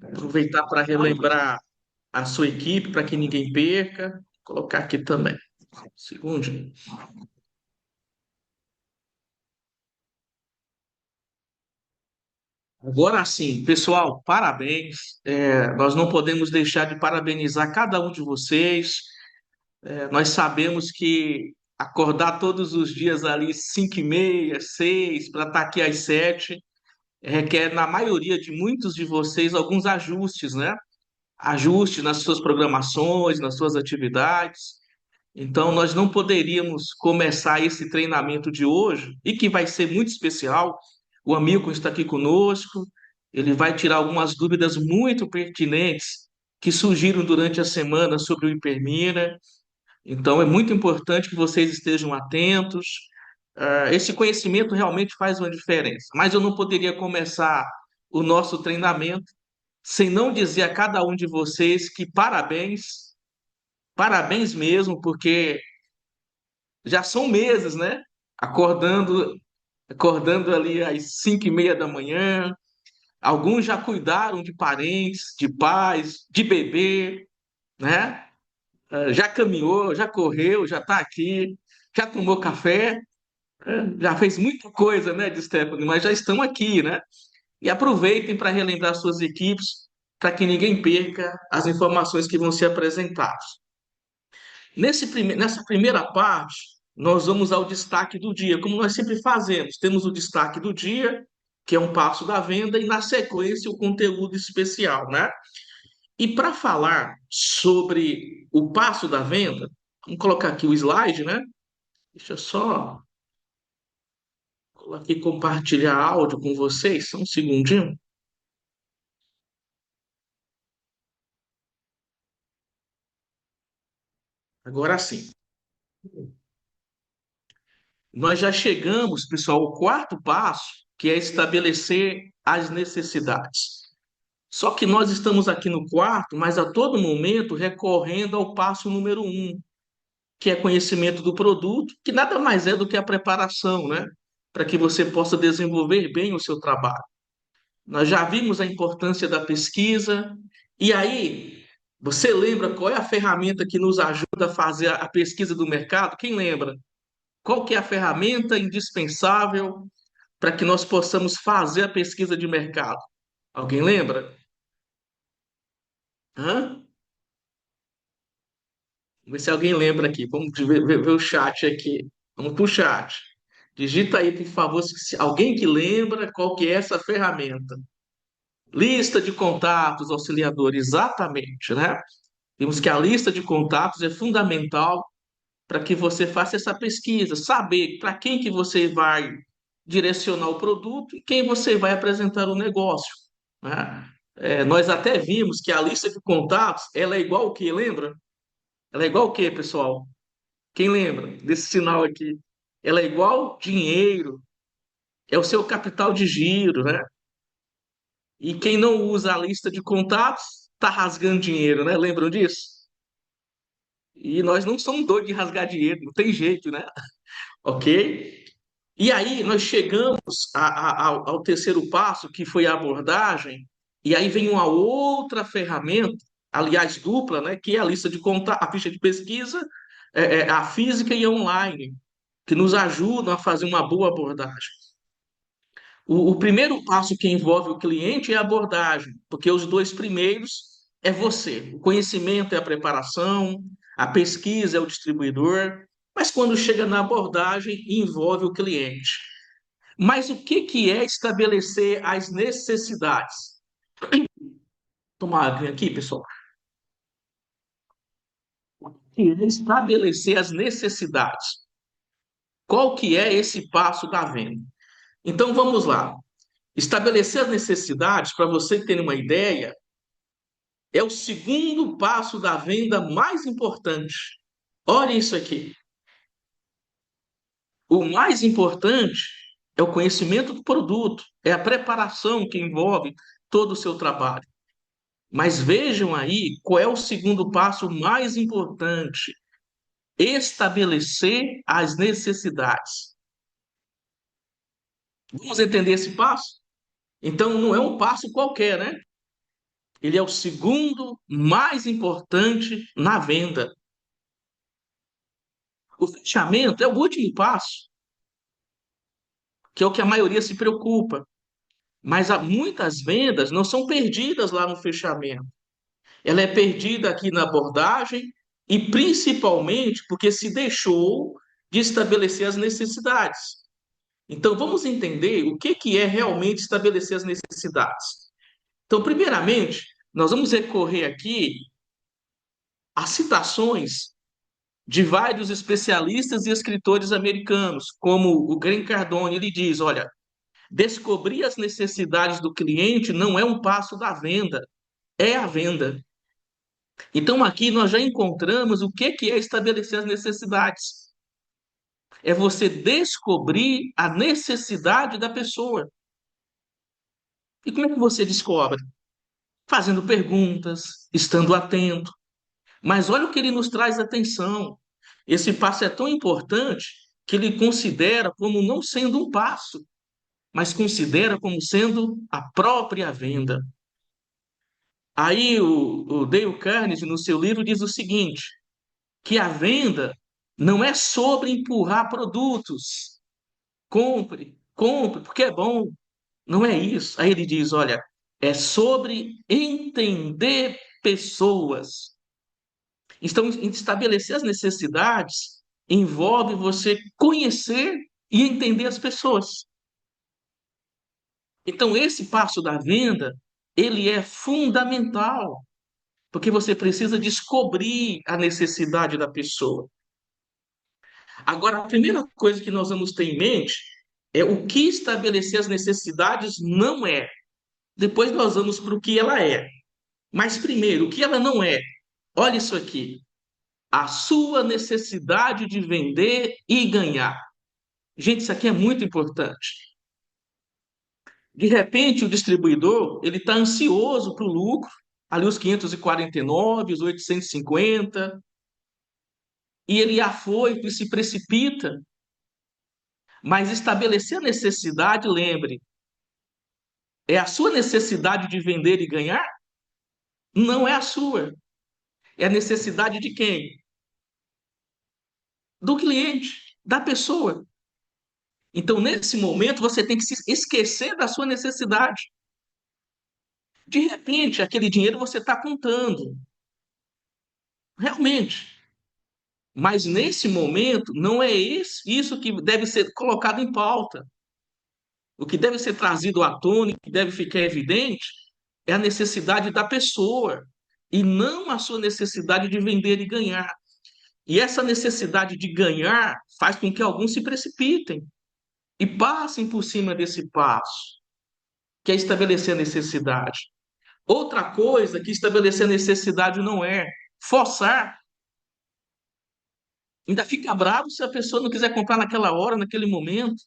Aproveitar para relembrar a sua equipe, para que ninguém perca. Vou colocar aqui também. Segundo. Agora sim, pessoal, parabéns. Nós não podemos deixar de parabenizar cada um de vocês. Nós sabemos que acordar todos os dias ali 5h30, 6, para estar aqui às 7, requer, na maioria de muitos de vocês, alguns ajustes, né? Ajustes nas suas programações, nas suas atividades. Então, nós não poderíamos começar esse treinamento de hoje, e que vai ser muito especial. O amigo está aqui conosco, ele vai tirar algumas dúvidas muito pertinentes que surgiram durante a semana sobre o Hipermira. Então, é muito importante que vocês estejam atentos. Esse conhecimento realmente faz uma diferença, mas eu não poderia começar o nosso treinamento sem não dizer a cada um de vocês que parabéns, parabéns mesmo, porque já são meses, né? Acordando, acordando ali às 5h30 da manhã. Alguns já cuidaram de parentes, de pais, de bebê, né? Já caminhou, já correu, já está aqui, já tomou café, já fez muita coisa, né, de Stephanie, mas já estão aqui, né? E aproveitem para relembrar suas equipes, para que ninguém perca as informações que vão ser apresentadas. Nessa primeira parte, nós vamos ao destaque do dia, como nós sempre fazemos. Temos o destaque do dia, que é um passo da venda, e na sequência o conteúdo especial, né? E para falar sobre o passo da venda, vamos colocar aqui o slide, né? Deixa eu só colocar aqui compartilhar áudio com vocês, só um segundinho. Agora sim. Nós já chegamos, pessoal, ao quarto passo, que é estabelecer as necessidades. Só que nós estamos aqui no quarto, mas a todo momento recorrendo ao passo número um, que é conhecimento do produto, que nada mais é do que a preparação, né? Para que você possa desenvolver bem o seu trabalho. Nós já vimos a importância da pesquisa, e aí, você lembra qual é a ferramenta que nos ajuda a fazer a pesquisa do mercado? Quem lembra? Qual que é a ferramenta indispensável para que nós possamos fazer a pesquisa de mercado? Alguém lembra? Hã? Vamos ver se alguém lembra aqui. Vamos ver o chat aqui. Vamos para o chat. Digita aí, por favor, se alguém que lembra qual que é essa ferramenta. Lista de contatos, auxiliador, exatamente, né? Temos que a lista de contatos é fundamental para que você faça essa pesquisa, saber para quem que você vai direcionar o produto e quem você vai apresentar o negócio, né? Nós até vimos que a lista de contatos, ela é igual o quê, lembra? Ela é igual o quê, pessoal? Quem lembra desse sinal aqui? Ela é igual dinheiro, é o seu capital de giro, né? E quem não usa a lista de contatos está rasgando dinheiro, né? Lembram disso? E nós não somos doidos de rasgar dinheiro, não tem jeito, né? Ok? E aí nós chegamos ao terceiro passo, que foi a abordagem, e aí vem uma outra ferramenta, aliás, dupla, né? Que é a lista de contatos, a ficha de pesquisa, a física e a online, que nos ajudam a fazer uma boa abordagem. O primeiro passo que envolve o cliente é a abordagem, porque os dois primeiros é você. O conhecimento é a preparação, a pesquisa é o distribuidor, mas quando chega na abordagem, envolve o cliente. Mas o que é estabelecer as necessidades? Tomar água aqui, pessoal. Que é estabelecer as necessidades. Qual que é esse passo da venda? Então vamos lá. Estabelecer as necessidades, para você ter uma ideia, é o segundo passo da venda mais importante. Olha isso aqui. O mais importante é o conhecimento do produto, é a preparação que envolve todo o seu trabalho. Mas vejam aí qual é o segundo passo mais importante: estabelecer as necessidades. Vamos entender esse passo? Então, não é um passo qualquer, né? Ele é o segundo mais importante na venda. O fechamento é o último passo, que é o que a maioria se preocupa. Mas muitas vendas não são perdidas lá no fechamento. Ela é perdida aqui na abordagem e principalmente porque se deixou de estabelecer as necessidades. Então, vamos entender o que que é realmente estabelecer as necessidades. Então, primeiramente, nós vamos recorrer aqui a citações de vários especialistas e escritores americanos, como o Grant Cardone. Ele diz, olha, descobrir as necessidades do cliente não é um passo da venda, é a venda. Então, aqui nós já encontramos o que é estabelecer as necessidades. É você descobrir a necessidade da pessoa. E como é que você descobre? Fazendo perguntas, estando atento. Mas olha o que ele nos traz atenção. Esse passo é tão importante que ele considera como não sendo um passo, mas considera como sendo a própria venda. Aí o Dale Carnegie, no seu livro, diz o seguinte, que a venda não é sobre empurrar produtos. Compre, compre, porque é bom. Não é isso. Aí ele diz, olha, é sobre entender pessoas. Então, estabelecer as necessidades envolve você conhecer e entender as pessoas. Então, esse passo da venda, ele é fundamental, porque você precisa descobrir a necessidade da pessoa. Agora, a primeira coisa que nós vamos ter em mente é o que estabelecer as necessidades não é. Depois nós vamos para o que ela é. Mas primeiro, o que ela não é? Olha isso aqui. A sua necessidade de vender e ganhar. Gente, isso aqui é muito importante. De repente, o distribuidor ele está ansioso para o lucro, ali os 549, os 850, e ele é afoito e se precipita. Mas estabelecer a necessidade, lembre, é a sua necessidade de vender e ganhar? Não é a sua. É a necessidade de quem? Do cliente, da pessoa. Então, nesse momento, você tem que se esquecer da sua necessidade. De repente, aquele dinheiro você está contando, realmente. Mas nesse momento, não é isso que deve ser colocado em pauta. O que deve ser trazido à tona, o que deve ficar evidente, é a necessidade da pessoa e não a sua necessidade de vender e ganhar. E essa necessidade de ganhar faz com que alguns se precipitem e passem por cima desse passo, que é estabelecer a necessidade. Outra coisa que estabelecer a necessidade não é forçar. Ainda fica bravo se a pessoa não quiser comprar naquela hora, naquele momento,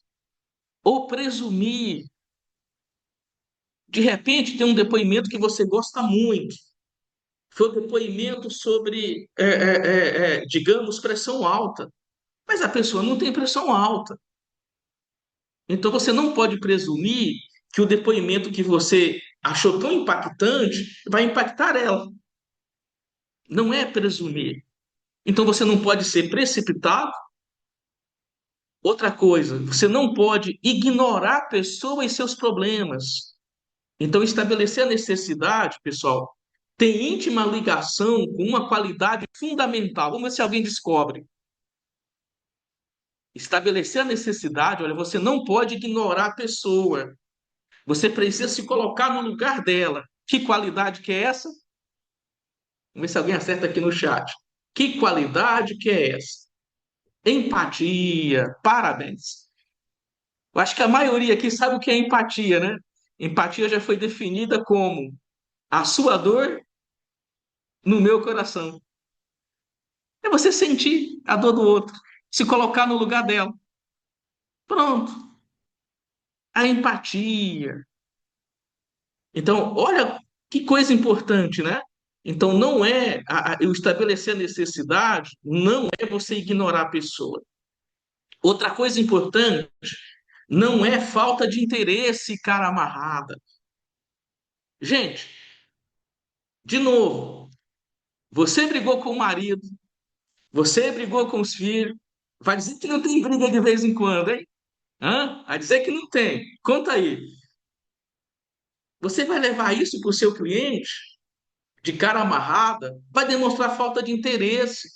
ou presumir. De repente, tem um depoimento que você gosta muito. Foi um depoimento sobre, digamos, pressão alta. Mas a pessoa não tem pressão alta. Então você não pode presumir que o depoimento que você achou tão impactante vai impactar ela. Não é presumir. Então você não pode ser precipitado. Outra coisa, você não pode ignorar a pessoa e seus problemas. Então, estabelecer a necessidade, pessoal, tem íntima ligação com uma qualidade fundamental. Vamos ver se alguém descobre. Estabelecer a necessidade, olha, você não pode ignorar a pessoa. Você precisa se colocar no lugar dela. Que qualidade que é essa? Vamos ver se alguém acerta aqui no chat. Que qualidade que é essa? Empatia. Parabéns. Eu acho que a maioria aqui sabe o que é empatia, né? Empatia já foi definida como a sua dor no meu coração. É você sentir a dor do outro, se colocar no lugar dela. Pronto. A empatia. Então, olha que coisa importante, né? Então, não é eu estabelecer a necessidade, não é você ignorar a pessoa. Outra coisa importante, não é falta de interesse, cara amarrada. Gente, De novo, você brigou com o marido, você brigou com os filhos, vai dizer que não tem briga de vez em quando, hein? Hã? Vai dizer que não tem. Conta aí. Você vai levar isso para o seu cliente de cara amarrada, vai demonstrar falta de interesse.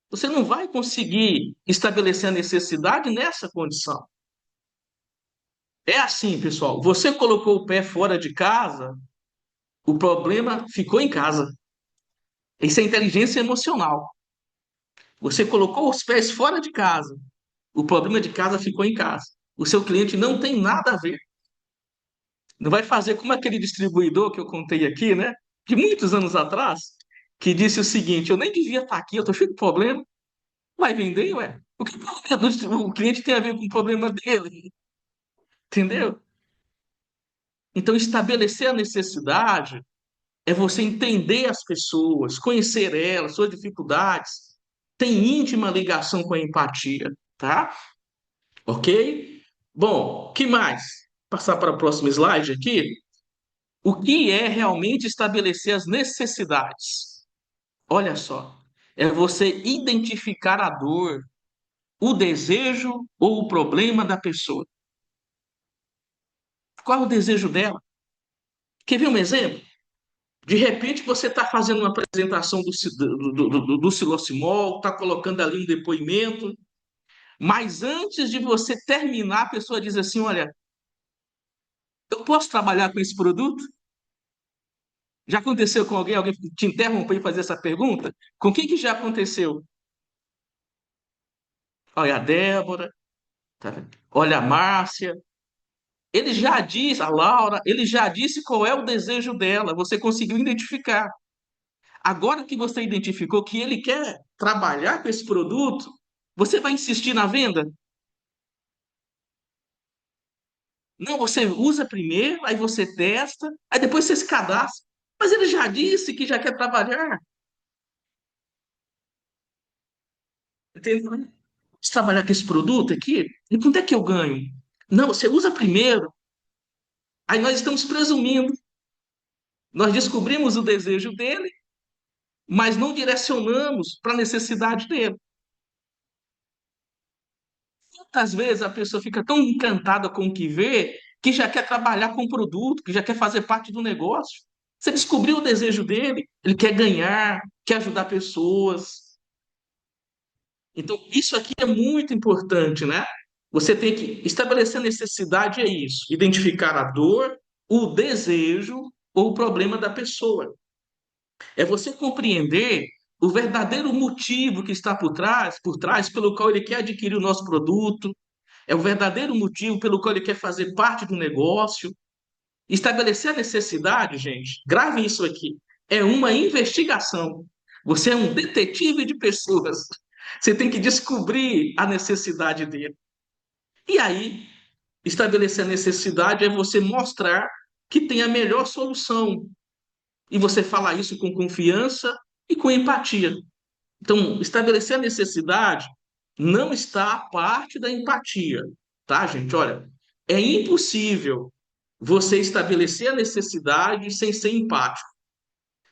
Você não vai conseguir estabelecer a necessidade nessa condição. É assim, pessoal. Você colocou o pé fora de casa, o problema ficou em casa. Isso é inteligência emocional. Você colocou os pés fora de casa, o problema de casa ficou em casa. O seu cliente não tem nada a ver. Não vai fazer como aquele distribuidor que eu contei aqui, né? De muitos anos atrás, que disse o seguinte: eu nem devia estar aqui, eu estou cheio de problema. Vai vender, ué? O que o cliente tem a ver com o problema dele? Entendeu? Então, estabelecer a necessidade é você entender as pessoas, conhecer elas, suas dificuldades, tem íntima ligação com a empatia, tá? Ok? Bom, que mais? Passar para o próximo slide aqui. O que é realmente estabelecer as necessidades? Olha só, é você identificar a dor, o desejo ou o problema da pessoa. Qual é o desejo dela? Quer ver um exemplo? De repente você está fazendo uma apresentação do Silocimol, está colocando ali um depoimento, mas antes de você terminar, a pessoa diz assim: olha, eu posso trabalhar com esse produto? Já aconteceu com alguém? Alguém te interrompeu e fazer essa pergunta? Com quem que já aconteceu? Olha a Débora, tá vendo? Olha a Márcia. Ele já disse, a Laura, ele já disse qual é o desejo dela. Você conseguiu identificar. Agora que você identificou que ele quer trabalhar com esse produto, você vai insistir na venda? Não, você usa primeiro, aí você testa, aí depois você se cadastra. Mas ele já disse que já quer trabalhar. Entendeu? Se trabalhar com esse produto aqui, e quanto é que eu ganho? Não, você usa primeiro. Aí nós estamos presumindo. Nós descobrimos o desejo dele, mas não direcionamos para a necessidade dele. Muitas vezes a pessoa fica tão encantada com o que vê que já quer trabalhar com o produto, que já quer fazer parte do negócio. Você descobriu o desejo dele, ele quer ganhar, quer ajudar pessoas. Então, isso aqui é muito importante, né? Você tem que estabelecer a necessidade, é isso, identificar a dor, o desejo ou o problema da pessoa. É você compreender o verdadeiro motivo que está por trás pelo qual ele quer adquirir o nosso produto, é o verdadeiro motivo pelo qual ele quer fazer parte do negócio. Estabelecer a necessidade, gente, grave isso aqui, é uma investigação. Você é um detetive de pessoas. Você tem que descobrir a necessidade dele. E aí, estabelecer a necessidade é você mostrar que tem a melhor solução. E você falar isso com confiança e com empatia. Então, estabelecer a necessidade não está à parte da empatia, tá, gente? Olha, é impossível você estabelecer a necessidade sem ser empático.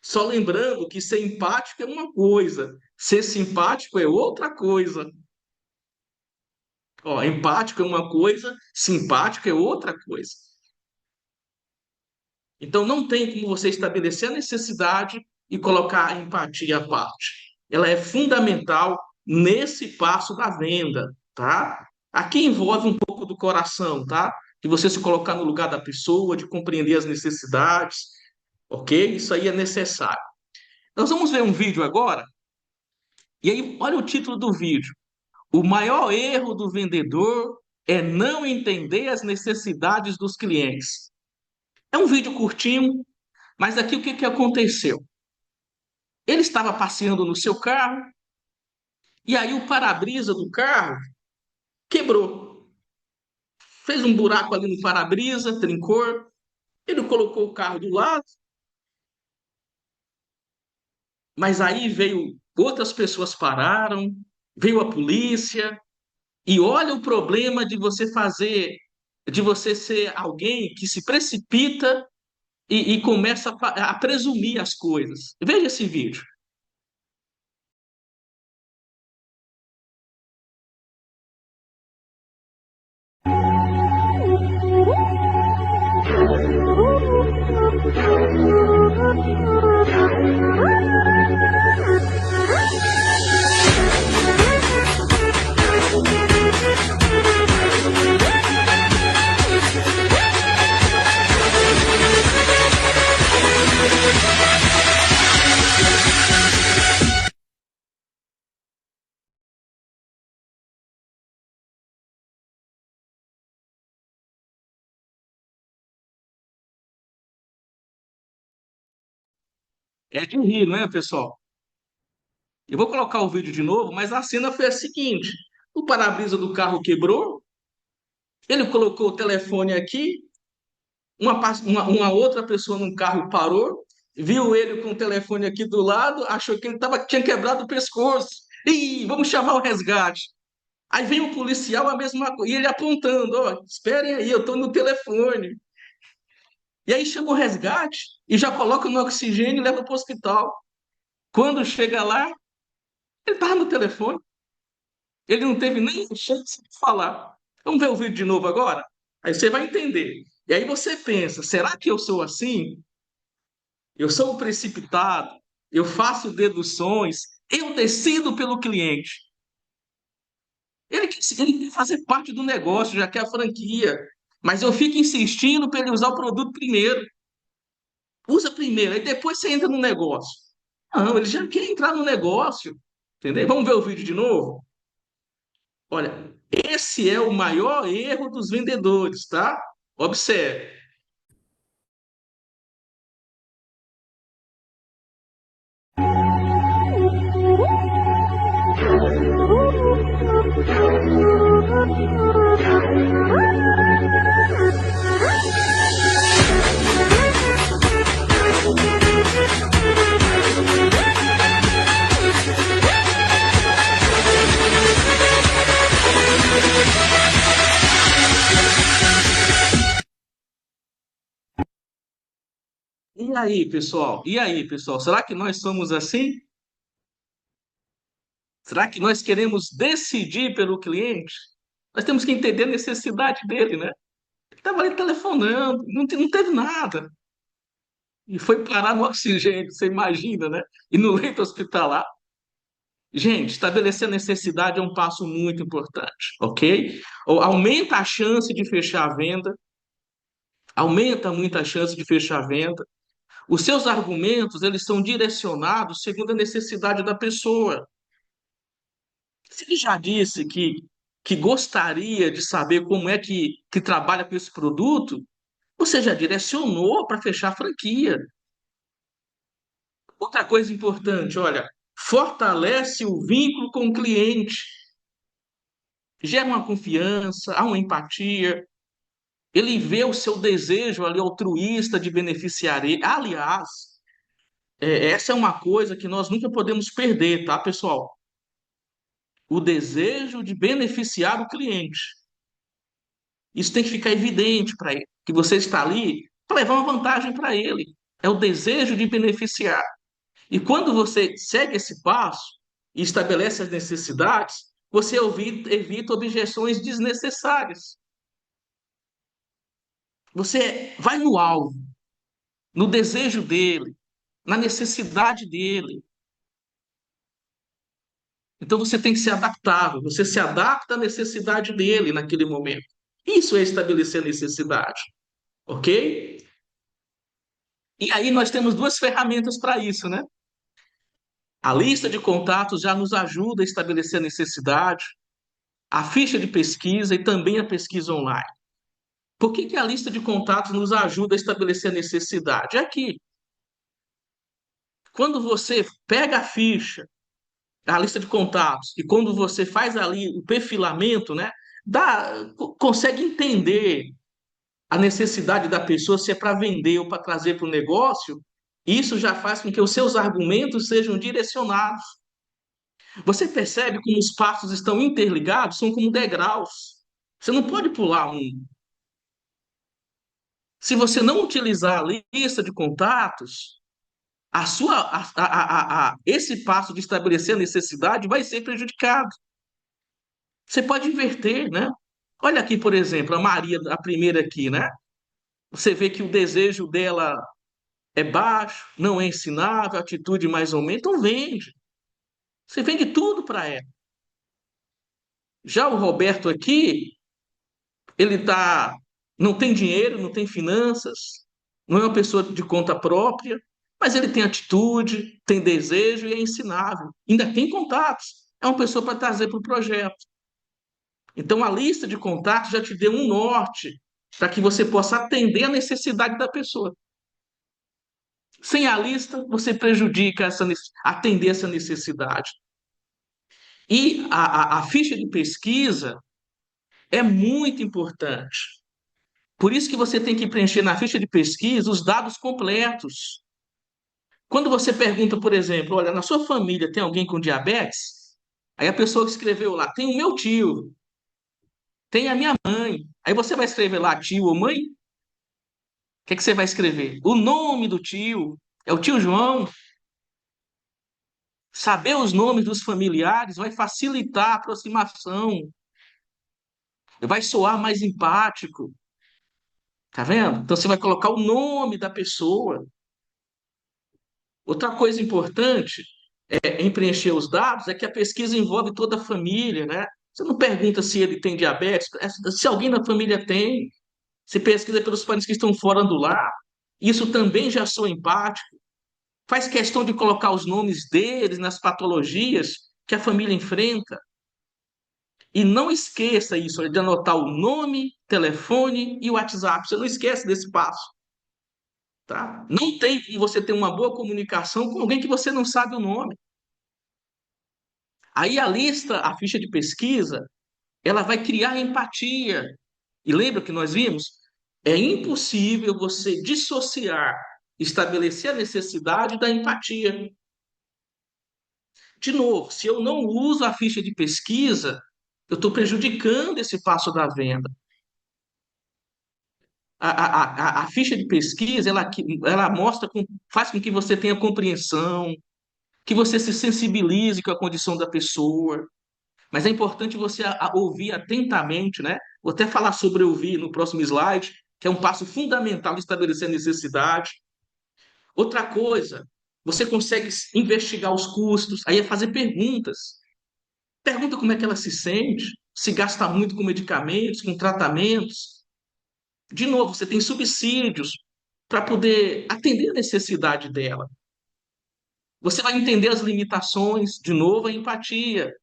Só lembrando que ser empático é uma coisa, ser simpático é outra coisa. Ó, empático é uma coisa, simpático é outra coisa. Então, não tem como você estabelecer a necessidade e colocar a empatia à parte. Ela é fundamental nesse passo da venda, tá? Aqui envolve um pouco do coração, tá? De você se colocar no lugar da pessoa, de compreender as necessidades, ok? Isso aí é necessário. Nós vamos ver um vídeo agora, e aí, olha o título do vídeo. O maior erro do vendedor é não entender as necessidades dos clientes. É um vídeo curtinho, mas aqui o que que aconteceu? Ele estava passeando no seu carro e aí o para-brisa do carro quebrou. Fez um buraco ali no para-brisa, trincou. Ele colocou o carro do lado, mas aí veio outras pessoas pararam, veio a polícia e olha o problema de você fazer, de você ser alguém que se precipita e começa a presumir as coisas. Veja esse vídeo. É de rir, não é, pessoal? Eu vou colocar o vídeo de novo, mas a cena foi a seguinte: o para-brisa do carro quebrou, ele colocou o telefone aqui, uma outra pessoa num carro parou, viu ele com o telefone aqui do lado, achou que tinha quebrado o pescoço. Ih, vamos chamar o resgate. Aí vem o policial, a mesma coisa, e ele apontando, ó, esperem aí, eu estou no telefone. E aí chama o resgate e já coloca no oxigênio e leva para o hospital. Quando chega lá, ele estava no telefone, ele não teve nem chance de falar. Vamos ver o vídeo de novo agora? Aí você vai entender. E aí você pensa, será que eu sou assim? Eu sou um precipitado, eu faço deduções, eu decido pelo cliente. Ele quer fazer parte do negócio, já quer a franquia, mas eu fico insistindo para ele usar o produto primeiro. Usa primeiro, aí depois você entra no negócio. Não, ele já quer entrar no negócio, entendeu? Vamos ver o vídeo de novo? Olha, esse é o maior erro dos vendedores, tá? Observe. E aí, pessoal? E aí, pessoal? Será que nós somos assim? Será que nós queremos decidir pelo cliente? Nós temos que entender a necessidade dele, né? Ele estava ali telefonando, não teve nada. E foi parar no oxigênio, você imagina, né? E no leito hospitalar. Gente, estabelecer a necessidade é um passo muito importante, ok? Aumenta a chance de fechar a venda, aumenta muito a chance de fechar a venda. Os seus argumentos, eles são direcionados segundo a necessidade da pessoa. Se ele já disse que gostaria de saber como é que trabalha com esse produto, você já direcionou para fechar a franquia. Outra coisa importante, olha, fortalece o vínculo com o cliente, gera uma confiança, há uma empatia, ele vê o seu desejo ali altruísta de beneficiar ele. Aliás, essa é uma coisa que nós nunca podemos perder, tá, pessoal? O desejo de beneficiar o cliente. Isso tem que ficar evidente para ele, que você está ali para levar uma vantagem para ele. É o desejo de beneficiar. E quando você segue esse passo e estabelece as necessidades, você evita objeções desnecessárias. Você vai no alvo, no desejo dele, na necessidade dele. Então você tem que ser adaptável, você se adapta à necessidade dele naquele momento. Isso é estabelecer necessidade, ok? E aí nós temos duas ferramentas para isso, né? A lista de contatos já nos ajuda a estabelecer a necessidade, a ficha de pesquisa e também a pesquisa online. Por que a lista de contatos nos ajuda a estabelecer a necessidade? É que quando você pega a ficha, a lista de contatos, e quando você faz ali o perfilamento, né, consegue entender a necessidade da pessoa, se é para vender ou para trazer para o negócio, isso já faz com que os seus argumentos sejam direcionados. Você percebe como os passos estão interligados, são como degraus. Você não pode pular um. Se você não utilizar a lista de contatos, esse passo de estabelecer a necessidade vai ser prejudicado. Você pode inverter, né? Olha aqui, por exemplo, a Maria, a primeira aqui, né? Você vê que o desejo dela é baixo, não é ensinável, a atitude mais ou menos, então vende. Você vende tudo para ela. Já o Roberto aqui, ele não tem dinheiro, não tem finanças, não é uma pessoa de conta própria, mas ele tem atitude, tem desejo e é ensinável. Ainda tem contatos. É uma pessoa para trazer para o projeto. Então, a lista de contatos já te deu um norte para que você possa atender a necessidade da pessoa. Sem a lista, você prejudica atender essa necessidade. E a ficha de pesquisa é muito importante. Por isso que você tem que preencher na ficha de pesquisa os dados completos. Quando você pergunta, por exemplo, olha, na sua família tem alguém com diabetes? Aí a pessoa que escreveu lá, tem o meu tio, tem a minha mãe. Aí você vai escrever lá tio ou mãe? O que é que você vai escrever? O nome do tio, é o tio João. Saber os nomes dos familiares vai facilitar a aproximação, vai soar mais empático, tá vendo? Então você vai colocar o nome da pessoa. Outra coisa importante em preencher os dados é que a pesquisa envolve toda a família, né? Você não pergunta se ele tem diabetes, se alguém na família tem. Você pesquisa pelos parentes que estão fora do lar. Isso também já soa empático. Faz questão de colocar os nomes deles nas patologias que a família enfrenta. E não esqueça isso, de anotar o nome, telefone e o WhatsApp. Você não esquece desse passo, tá? Não tem como você ter uma boa comunicação com alguém que você não sabe o nome. Aí a lista, a ficha de pesquisa, ela vai criar empatia. E lembra que nós vimos? É impossível você dissociar, estabelecer a necessidade da empatia. De novo, se eu não uso a ficha de pesquisa, eu estou prejudicando esse passo da venda. A ficha de pesquisa, ela mostra, faz com que você tenha compreensão, que você se sensibilize com a condição da pessoa. Mas é importante você ouvir atentamente, né? Vou até falar sobre ouvir no próximo slide, que é um passo fundamental de estabelecer a necessidade. Outra coisa, você consegue investigar os custos, aí é fazer perguntas. Pergunta como é que ela se sente, se gasta muito com medicamentos, com tratamentos. De novo, você tem subsídios para poder atender a necessidade dela. Você vai entender as limitações, de novo, a empatia.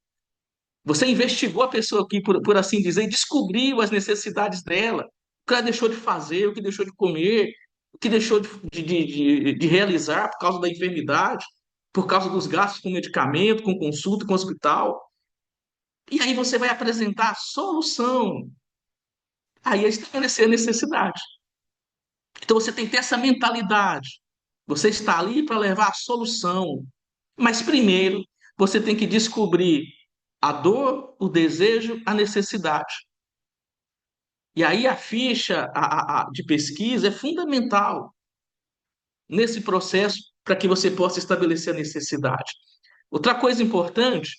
Você investigou a pessoa aqui, por assim dizer, e descobriu as necessidades dela. O que ela deixou de fazer, o que deixou de comer, o que deixou de realizar por causa da enfermidade, por causa dos gastos com medicamento, com consulta, com hospital. E aí você vai apresentar a solução. Aí é estabelecer a necessidade. Então você tem que ter essa mentalidade. Você está ali para levar a solução. Mas primeiro, você tem que descobrir a dor, o desejo, a necessidade. E aí a ficha de pesquisa é fundamental nesse processo para que você possa estabelecer a necessidade. Outra coisa importante,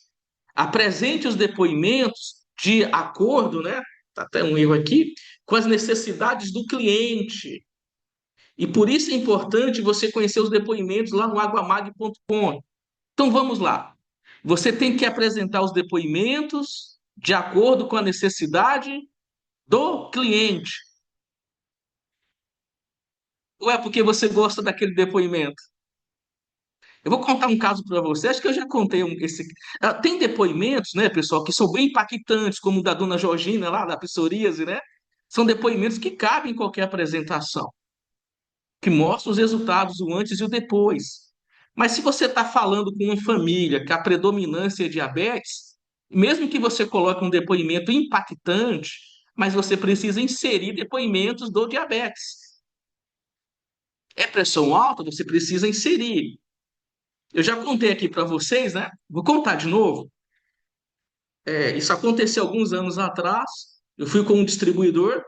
apresente os depoimentos de acordo, né? Tá até um erro aqui, com as necessidades do cliente. E por isso é importante você conhecer os depoimentos lá no aguamag.com. Então vamos lá. Você tem que apresentar os depoimentos de acordo com a necessidade do cliente. Ou é porque você gosta daquele depoimento? Eu vou contar um caso para você. Acho que eu já contei esse. Tem depoimentos, né, pessoal, que são bem impactantes, como o da dona Georgina, lá da psoríase, né? São depoimentos que cabem em qualquer apresentação, que mostram os resultados, o antes e o depois. Mas se você está falando com uma família que a predominância é diabetes, mesmo que você coloque um depoimento impactante, mas você precisa inserir depoimentos do diabetes. É pressão alta, você precisa inserir. Eu já contei aqui para vocês, né? Vou contar de novo. Isso aconteceu alguns anos atrás. Eu fui com um distribuidor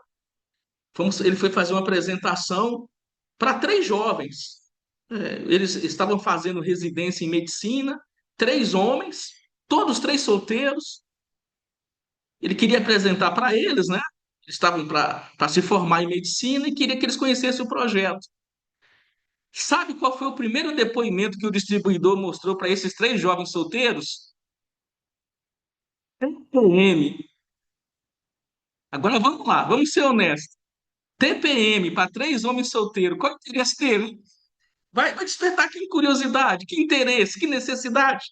Ele foi fazer uma apresentação para três jovens. Eles estavam fazendo residência em medicina, três homens, todos três solteiros. Ele queria apresentar para eles, né? Eles estavam para se formar em medicina e queria que eles conhecessem o projeto. Sabe qual foi o primeiro depoimento que o distribuidor mostrou para esses três jovens solteiros? TPM. Agora vamos lá, vamos ser honestos. TPM para três homens solteiros, qual é o interesse dele? Vai despertar que curiosidade, que interesse, que necessidade.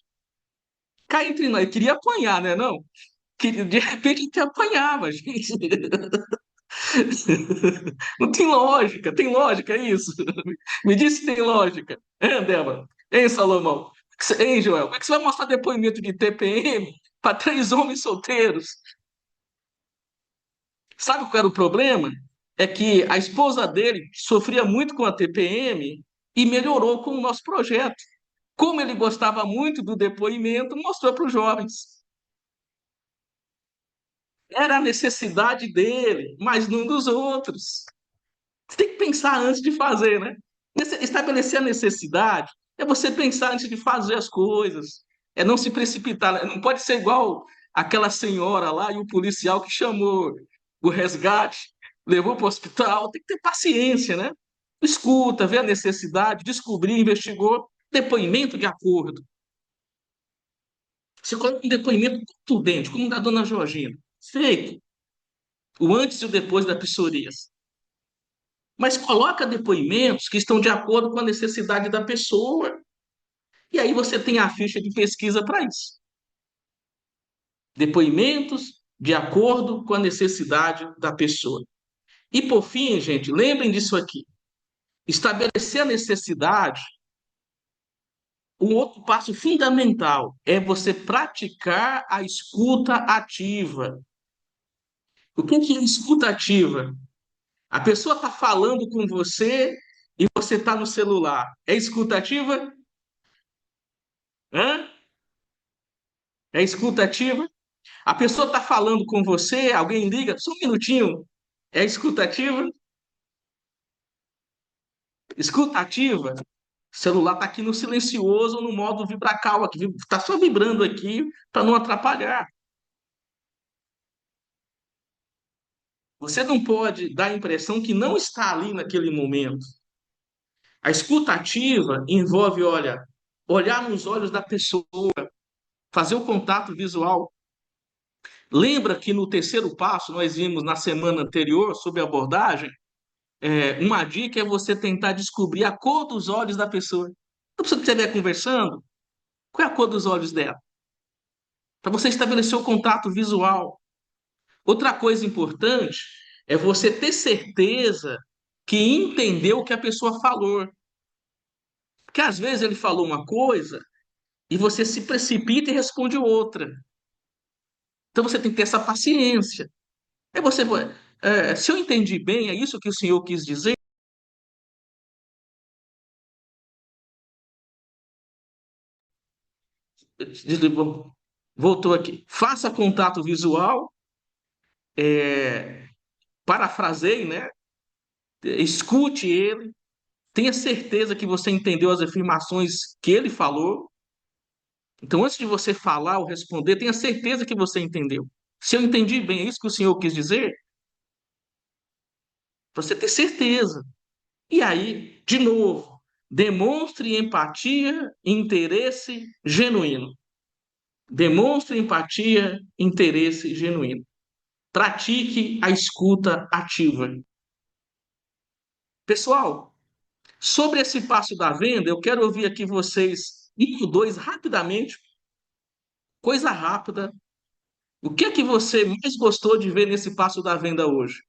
Cá entre nós, queria apanhar, né? Não? De repente a gente apanhava, gente. Não tem lógica isso? Me diz se tem lógica. Hein, Débora? Hein, Salomão? Hein, Joel? Como é que você vai mostrar depoimento de TPM para três homens solteiros? Sabe qual era o problema? É que a esposa dele sofria muito com a TPM e melhorou com o nosso projeto. Como ele gostava muito do depoimento, mostrou para os jovens. Era a necessidade dele, mas não dos outros. Você tem que pensar antes de fazer, né? Estabelecer a necessidade é você pensar antes de fazer as coisas. É não se precipitar. Não pode ser igual aquela senhora lá e o policial que chamou o resgate, levou para o hospital. Tem que ter paciência, né? Escuta, vê a necessidade, descobriu, investigou. Depoimento de acordo. Você coloca um depoimento contundente, como o da dona Georgina. Feito. O antes e o depois da psoríase. Mas coloca depoimentos que estão de acordo com a necessidade da pessoa. E aí você tem a ficha de pesquisa para isso. Depoimentos de acordo com a necessidade da pessoa. E por fim, gente, lembrem disso aqui. Estabelecer a necessidade, um outro passo fundamental é você praticar a escuta ativa. O que é escuta ativa? A pessoa está falando com você e você está no celular. É escuta ativa? Hã? É escuta ativa? A pessoa está falando com você, alguém liga, só um minutinho. É escuta ativa? Escuta ativa? O celular está aqui no silencioso, no modo vibracal, aqui, está só vibrando aqui para não atrapalhar. Você não pode dar a impressão que não está ali naquele momento. A escuta ativa envolve, olha, olhar nos olhos da pessoa, fazer o contato visual. Lembra que no terceiro passo, nós vimos na semana anterior sobre abordagem, uma dica é você tentar descobrir a cor dos olhos da pessoa. Então, se você estiver conversando, qual é a cor dos olhos dela? Para você estabelecer o contato visual. Outra coisa importante é você ter certeza que entendeu o que a pessoa falou. Porque às vezes ele falou uma coisa e você se precipita e responde outra. Então você tem que ter essa paciência. É você, se eu entendi bem, é isso que o senhor quis dizer? Voltou aqui. Faça contato visual, parafraseie, né? Escute ele, tenha certeza que você entendeu as afirmações que ele falou. Então, antes de você falar ou responder, tenha certeza que você entendeu. Se eu entendi bem, é isso que o senhor quis dizer? Você ter certeza. E aí, de novo, demonstre empatia e interesse genuíno. Demonstre empatia e interesse genuíno. Pratique a escuta ativa. Pessoal, sobre esse passo da venda, eu quero ouvir aqui vocês, um ou dois, rapidamente, coisa rápida. O que é que você mais gostou de ver nesse passo da venda hoje?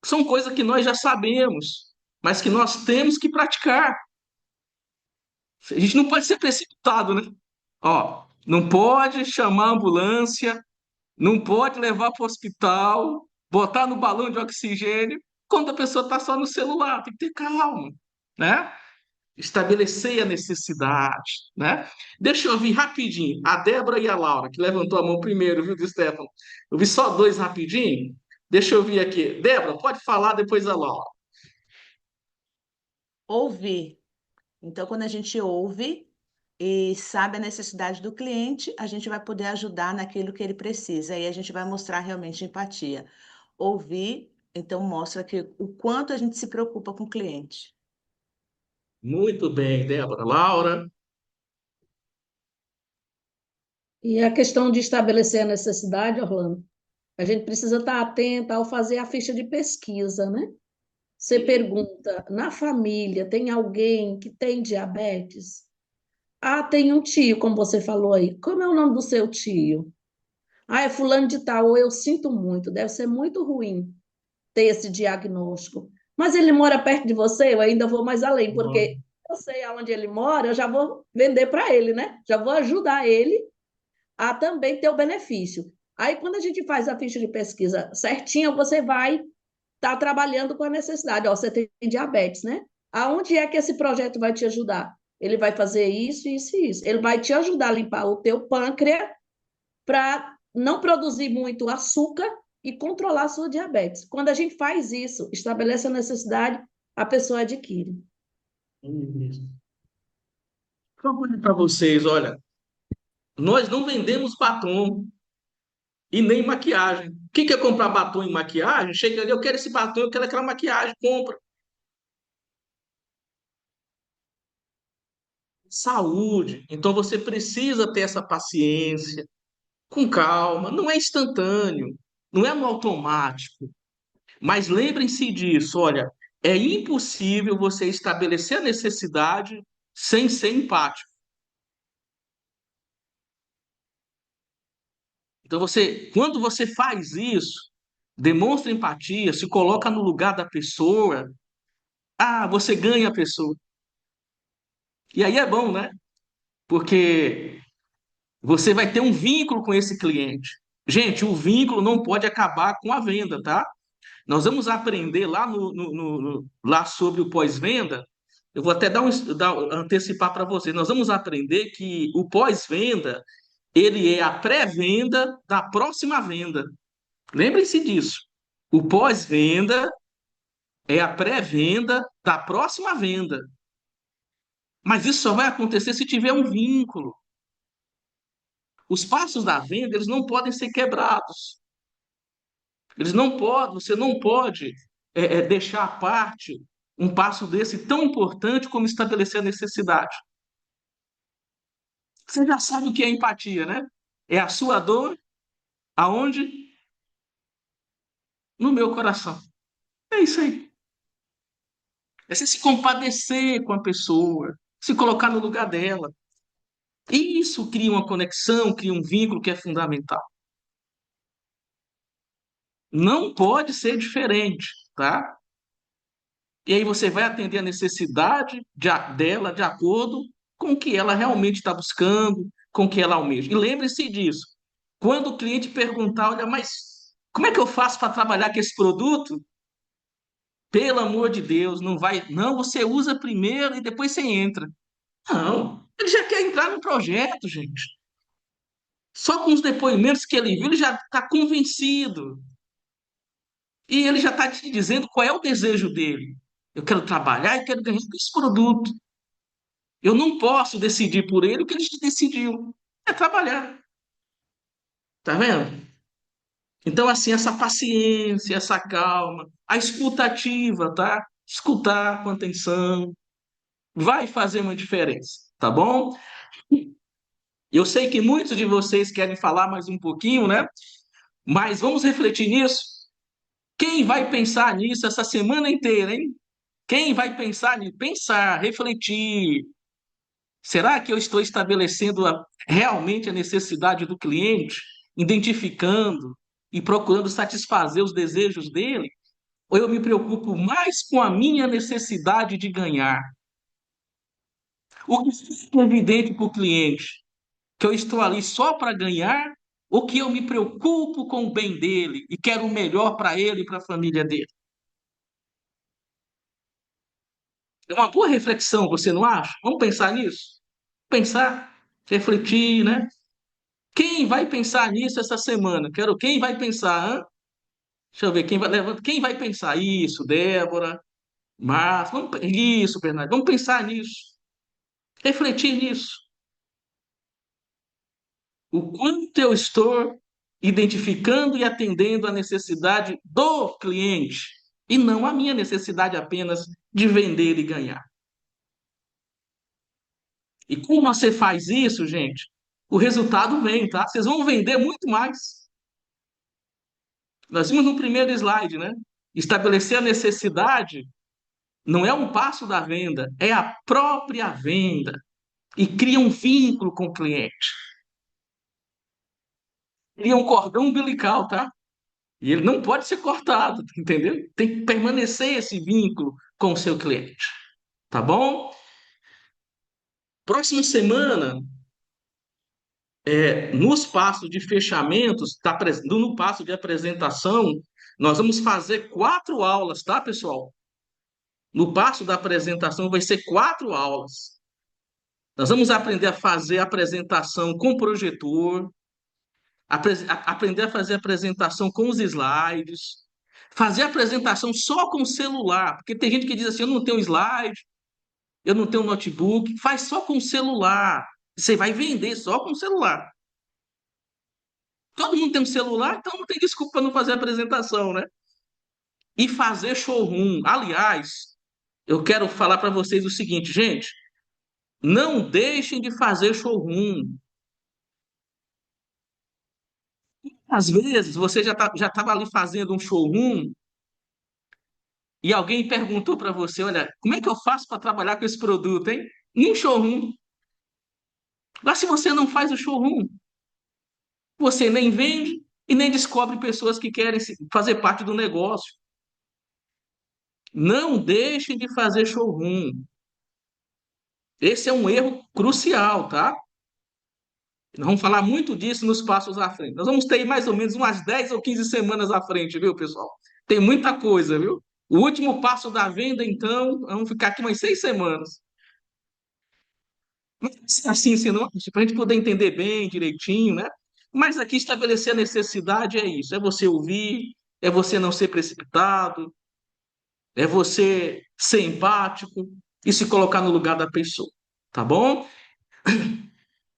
São coisas que nós já sabemos, mas que nós temos que praticar. A gente não pode ser precipitado, né? Ó, não pode chamar a ambulância, não pode levar para o hospital, botar no balão de oxigênio quando a pessoa está só no celular. Tem que ter calma, né? Estabelecer a necessidade, né? Deixa eu ouvir rapidinho a Débora e a Laura, que levantou a mão primeiro, viu, do Stefano? Eu vi só dois rapidinho. Deixa eu ver aqui. Débora, pode falar depois da Laura. Ouvir. Então, quando a gente ouve e sabe a necessidade do cliente, a gente vai poder ajudar naquilo que ele precisa. E a gente vai mostrar realmente empatia. Ouvir, então, mostra que o quanto a gente se preocupa com o cliente. Muito bem, Débora. Laura, E a questão de estabelecer a necessidade, Orlando, a gente precisa estar atenta ao fazer a ficha de pesquisa, né? Você pergunta, na família tem alguém que tem diabetes? Ah, tem um tio, como você falou aí. Como é o nome do seu tio? Ah, é fulano de tal. Ou eu sinto muito, deve ser muito ruim ter esse diagnóstico. Mas ele mora perto de você? Eu ainda vou mais além, porque eu sei aonde ele mora, eu já vou vender para ele, né? Já vou ajudar ele a também ter o benefício. Aí, quando a gente faz a ficha de pesquisa certinha, você vai estar trabalhando com a necessidade. Ó, você tem diabetes, né? Aonde é que esse projeto vai te ajudar? Ele vai fazer isso, isso e isso. Ele vai te ajudar a limpar o teu pâncreas para não produzir muito açúcar e controlar a sua diabetes. Quando a gente faz isso, estabelece a necessidade, a pessoa adquire. para vocês, olha, nós não vendemos batom e nem maquiagem. Quem quer comprar batom e maquiagem, chega ali, eu quero esse batom, eu quero aquela maquiagem, compra. Saúde. Então você precisa ter essa paciência, com calma, não é instantâneo, não é no automático. Mas lembrem-se disso, olha, é impossível você estabelecer a necessidade sem ser empático. Então você, quando você faz isso, demonstra empatia, se coloca no lugar da pessoa, você ganha a pessoa. E aí é bom, né? Porque você vai ter um vínculo com esse cliente. Gente, o vínculo não pode acabar com a venda, tá? Nós vamos aprender lá, lá sobre o pós-venda. Eu vou até antecipar para vocês. Nós vamos aprender que o pós-venda ele é a pré-venda da próxima venda. Lembrem-se disso. O pós-venda é a pré-venda da próxima venda. Mas isso só vai acontecer se tiver um vínculo. Os passos da venda, eles não podem ser quebrados. Eles não podem, você não pode deixar à parte um passo desse tão importante como estabelecer a necessidade. Você já sabe o que é empatia, né? É a sua dor aonde? No meu coração. É isso aí. É você se compadecer com a pessoa, se colocar no lugar dela. E isso cria uma conexão, cria um vínculo que é fundamental. Não pode ser diferente, tá? E aí você vai atender a necessidade dela de acordo com o que ela realmente está buscando, com o que ela almeja. E lembre-se disso. Quando o cliente perguntar, olha, mas como é que eu faço para trabalhar com esse produto? Pelo amor de Deus, não vai. Não, você usa primeiro e depois você entra. Não, ele já quer entrar no projeto, gente. Só com os depoimentos que ele viu, ele já está convencido. E ele já está te dizendo qual é o desejo dele. Eu quero trabalhar e quero ganhar com esse produto. Eu não posso decidir por ele o que ele decidiu. É trabalhar. Tá vendo? Então, assim, essa paciência, essa calma, a escutativa, tá? Escutar com atenção vai fazer uma diferença, tá bom? Eu sei que muitos de vocês querem falar mais um pouquinho, né? Mas vamos refletir nisso. Quem vai pensar nisso essa semana inteira, hein? Quem vai pensar nisso? Pensar, refletir. Será que eu estou estabelecendo realmente a necessidade do cliente, identificando e procurando satisfazer os desejos dele? Ou eu me preocupo mais com a minha necessidade de ganhar? O que fica evidente para o cliente? Que eu estou ali só para ganhar ou que eu me preocupo com o bem dele e quero o melhor para ele e para a família dele? É uma boa reflexão, você não acha? Vamos pensar nisso? Pensar, refletir, né? Quem vai pensar nisso essa semana? Quero quem vai pensar, hã? Deixa eu ver quem vai levanta, quem vai pensar isso, Débora, Márcio, isso, Bernardo, vamos pensar nisso, refletir nisso. O quanto eu estou identificando e atendendo a necessidade do cliente e não a minha necessidade apenas de vender e ganhar. E como você faz isso, gente, o resultado vem, tá? Vocês vão vender muito mais. Nós vimos no primeiro slide, né? Estabelecer a necessidade não é um passo da venda, é a própria venda. E cria um vínculo com o cliente. Cria um cordão umbilical, tá? E ele não pode ser cortado, entendeu? Tem que permanecer esse vínculo com o seu cliente, tá bom? Próxima semana, nos passos de fechamentos, no passo de apresentação, nós vamos fazer 4 aulas, tá, pessoal? No passo da apresentação vai ser 4 aulas. Nós vamos aprender a fazer a apresentação com projetor, aprender a fazer a apresentação com os slides, fazer a apresentação só com o celular, porque tem gente que diz assim, eu não tenho slide, eu não tenho notebook, faz só com o celular. Você vai vender só com o celular. Todo mundo tem um celular, então não tem desculpa para não fazer a apresentação, né? E fazer showroom. Aliás, eu quero falar para vocês o seguinte, gente, não deixem de fazer showroom. Às vezes você já estava ali fazendo um showroom e alguém perguntou para você, olha, como é que eu faço para trabalhar com esse produto, hein? Em um showroom. Mas se você não faz o showroom, você nem vende e nem descobre pessoas que querem fazer parte do negócio. Não deixe de fazer showroom. Esse é um erro crucial, tá? Nós vamos falar muito disso nos passos à frente. Nós vamos ter aí mais ou menos umas 10 ou 15 semanas à frente, viu, pessoal? Tem muita coisa, viu? O último passo da venda, então, vamos ficar aqui umas 6 semanas. Assim, senão, para a gente poder entender bem, direitinho, né? Mas aqui estabelecer a necessidade é isso: é você ouvir, é você não ser precipitado, é você ser empático e se colocar no lugar da pessoa, tá bom?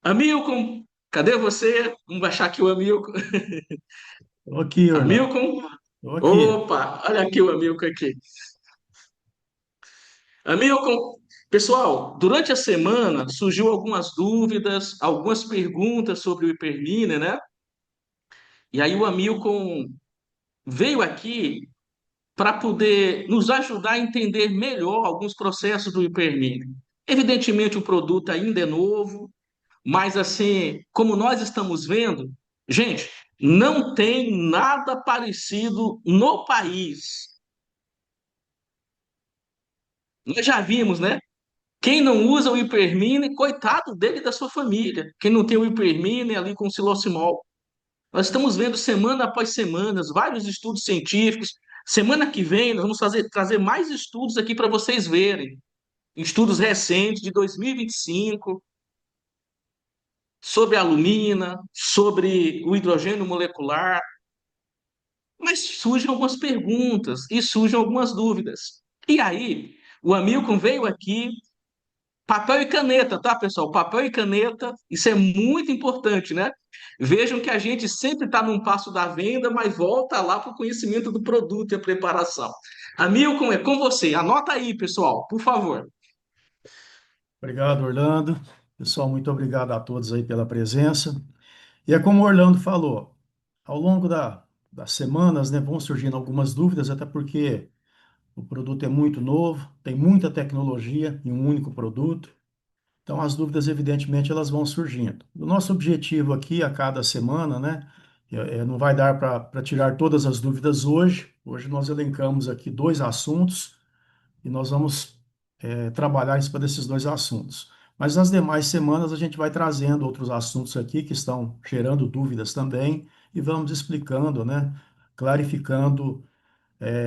Amilcom, cadê você? Vamos baixar aqui o Amilcom. Tô aqui, Orlando. Amilcom, Tô aqui. opa, olha aqui o Amilcom aqui. Amilcom, pessoal, durante a semana surgiu algumas dúvidas, algumas perguntas sobre o Hyperminer, né? E aí o Amilcom veio aqui para poder nos ajudar a entender melhor alguns processos do Hyperminer. Evidentemente, o produto ainda é novo, mas assim, como nós estamos vendo, gente, não tem nada parecido no país. Nós já vimos, né? Quem não usa o Hypermine, coitado dele e da sua família. Quem não tem o Hypermine ali com o Silocimol. Nós estamos vendo semana após semana vários estudos científicos. Semana que vem nós vamos trazer mais estudos aqui para vocês verem. Estudos recentes de 2025 sobre a alumina, sobre o hidrogênio molecular. Mas surgem algumas perguntas e surgem algumas dúvidas. E aí, o Hamilton veio aqui. Papel e caneta, tá, pessoal? Papel e caneta, isso é muito importante, né? Vejam que a gente sempre está num passo da venda, mas volta lá para o conhecimento do produto e a preparação. Amilton, é com você. Anota aí, pessoal, por favor. Obrigado, Orlando. Pessoal, muito obrigado a todos aí pela presença. E é como o Orlando falou, ao longo das semanas, né, vão surgindo algumas dúvidas, até porque o produto é muito novo, tem muita tecnologia em um único produto. Então, as dúvidas, evidentemente, elas vão surgindo. O nosso objetivo aqui, a cada semana, né, não vai dar para tirar todas as dúvidas hoje. Hoje nós elencamos aqui 2 assuntos e nós vamos trabalhar em cima desses 2 assuntos. Mas nas demais semanas a gente vai trazendo outros assuntos aqui que estão gerando dúvidas também e vamos explicando, né, clarificando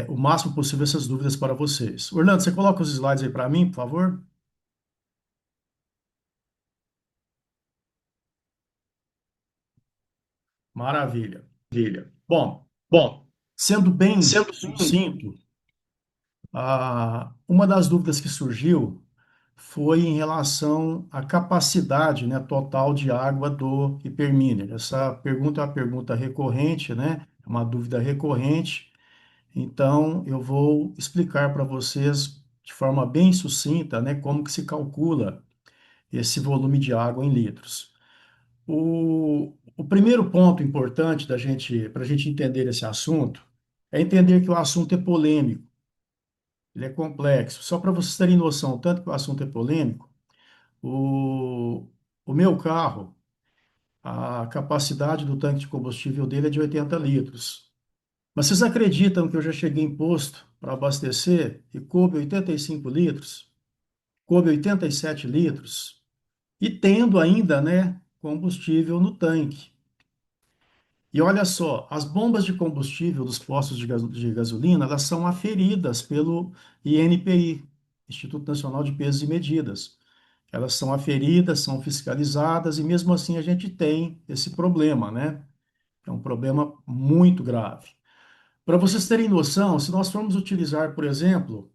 o máximo possível essas dúvidas para vocês. Orlando, você coloca os slides aí para mim, por favor? Maravilha. Filha. Bom, Bom, Sendo bem Sendo bem, sucinto, uma das dúvidas que surgiu foi em relação à capacidade, né, total de água do Hyperminer. Essa pergunta é uma pergunta recorrente, né? É uma dúvida recorrente. Então, eu vou explicar para vocês de forma bem sucinta, né, como que se calcula esse volume de água em litros. O primeiro ponto importante para a gente entender esse assunto, é entender que o assunto é polêmico, ele é complexo. Só para vocês terem noção, tanto que o assunto é polêmico, o, o meu carro, a capacidade do tanque de combustível dele é de 80 litros. Mas vocês acreditam que eu já cheguei em posto para abastecer e coube 85 litros, coube 87 litros, e tendo ainda, né, combustível no tanque. E olha só, as bombas de combustível dos postos de gasolina, elas são aferidas pelo INPI, Instituto Nacional de Pesos e Medidas. Elas são aferidas, são fiscalizadas e mesmo assim a gente tem esse problema, né? É um problema muito grave. Para vocês terem noção, se nós formos utilizar, por exemplo,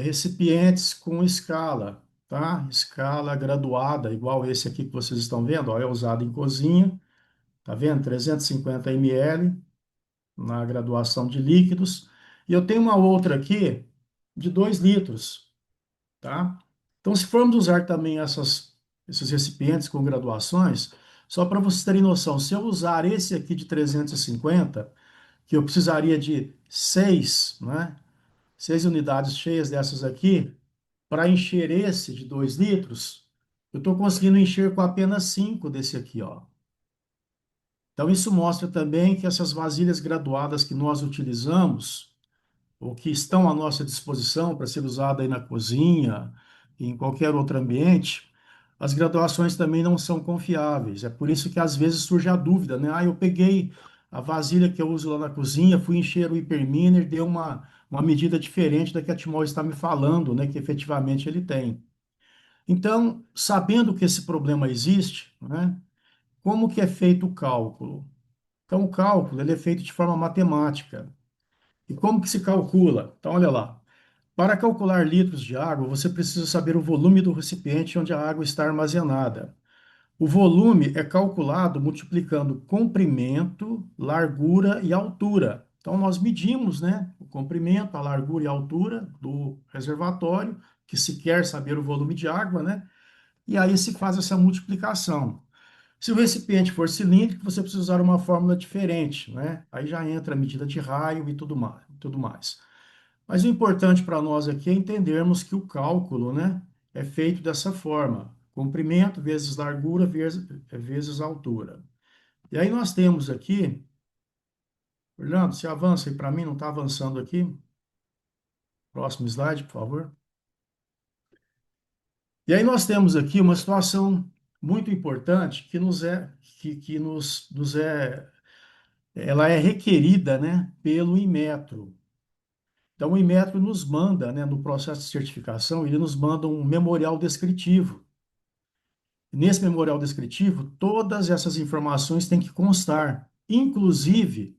recipientes com escala, tá? Escala graduada, igual esse aqui que vocês estão vendo, ó, é usado em cozinha, tá vendo? 350 ml na graduação de líquidos. E eu tenho uma outra aqui de 2 litros, tá? Então, se formos usar também esses recipientes com graduações, só para vocês terem noção, se eu usar esse aqui de 350, que eu precisaria de 6, né? 6 unidades cheias dessas aqui, para encher esse de 2 litros, eu estou conseguindo encher com apenas 5 desse aqui, ó. Então, isso mostra também que essas vasilhas graduadas que nós utilizamos, ou que estão à nossa disposição para ser usada aí na cozinha, e em qualquer outro ambiente, as graduações também não são confiáveis. É por isso que às vezes surge a dúvida, né? Ah, eu peguei a vasilha que eu uso lá na cozinha, fui encher o hiperminer, deu uma medida diferente da que a Timol está me falando, né? Que efetivamente ele tem. Então, sabendo que esse problema existe, né? Como que é feito o cálculo? Então, o cálculo ele é feito de forma matemática. E como que se calcula? Então, olha lá. Para calcular litros de água, você precisa saber o volume do recipiente onde a água está armazenada. O volume é calculado multiplicando comprimento, largura e altura. Então, nós medimos, né, o comprimento, a largura e a altura do reservatório, que se quer saber o volume de água, né? E aí se faz essa multiplicação. Se o recipiente for cilíndrico, você precisa usar uma fórmula diferente, né? Aí já entra a medida de raio e tudo mais, tudo mais. Mas o importante para nós aqui é entendermos que o cálculo, né, é feito dessa forma: comprimento vezes largura vezes altura. E aí nós temos aqui, Orlando, se avança aí para mim, não está avançando aqui. Próximo slide, por favor. E aí nós temos aqui uma situação muito importante que ela é requerida, né, pelo Inmetro. Então, o Inmetro nos manda, né, no processo de certificação, ele nos manda um memorial descritivo. Nesse memorial descritivo, todas essas informações têm que constar, inclusive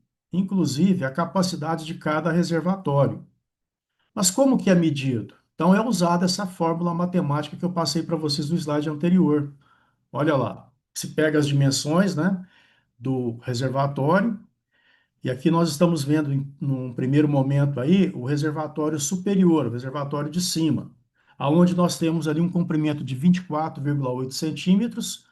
a capacidade de cada reservatório. Mas como que é medido? Então, é usada essa fórmula matemática que eu passei para vocês no slide anterior. Olha lá, se pega as dimensões, né, do reservatório. E aqui nós estamos vendo, num primeiro momento aí, o reservatório superior, o reservatório de cima, aonde nós temos ali um comprimento de 24,8 centímetros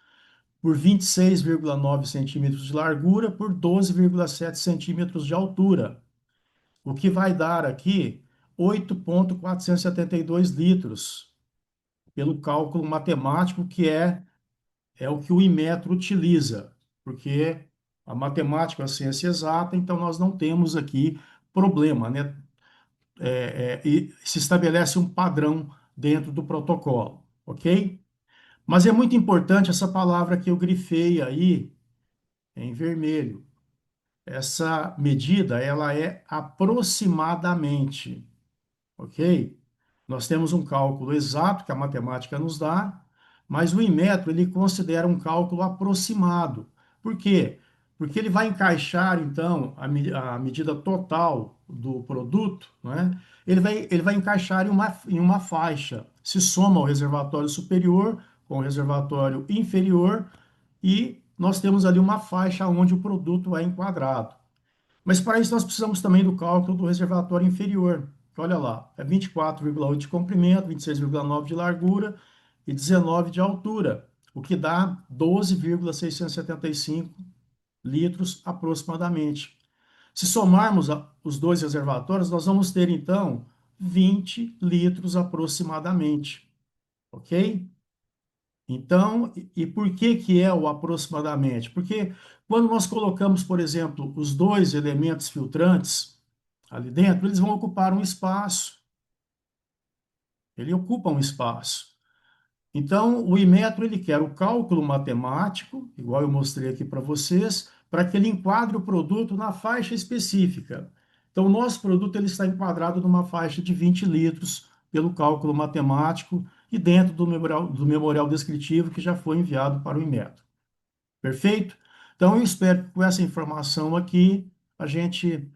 por 26,9 centímetros de largura por 12,7 centímetros de altura, o que vai dar aqui 8,472 litros, pelo cálculo matemático é o que o Inmetro utiliza, porque a matemática é a ciência exata, então nós não temos aqui problema, né? E se estabelece um padrão dentro do protocolo, ok? Mas é muito importante essa palavra que eu grifei aí em vermelho. Essa medida, ela é aproximadamente, ok? Nós temos um cálculo exato que a matemática nos dá, mas o Inmetro ele considera um cálculo aproximado. Por quê? Porque ele vai encaixar, então, a medida total do produto, né? Ele vai encaixar em uma faixa. Se soma o reservatório superior com o reservatório inferior e nós temos ali uma faixa onde o produto é enquadrado. Mas para isso nós precisamos também do cálculo do reservatório inferior. Olha lá, é 24,8 de comprimento, 26,9 de largura e 19 de altura, o que dá 12,675 litros aproximadamente. Se somarmos os dois reservatórios, nós vamos ter então 20 litros aproximadamente, ok? Então, e por que que é o aproximadamente? Porque quando nós colocamos, por exemplo, os dois elementos filtrantes ali dentro, eles vão ocupar um espaço. Ele ocupa um espaço. Então, o Inmetro ele quer o cálculo matemático, igual eu mostrei aqui para vocês, para que ele enquadre o produto na faixa específica. Então, o nosso produto ele está enquadrado numa faixa de 20 litros pelo cálculo matemático e dentro do memorial descritivo que já foi enviado para o Inmetro. Perfeito? Então, eu espero que com essa informação aqui a gente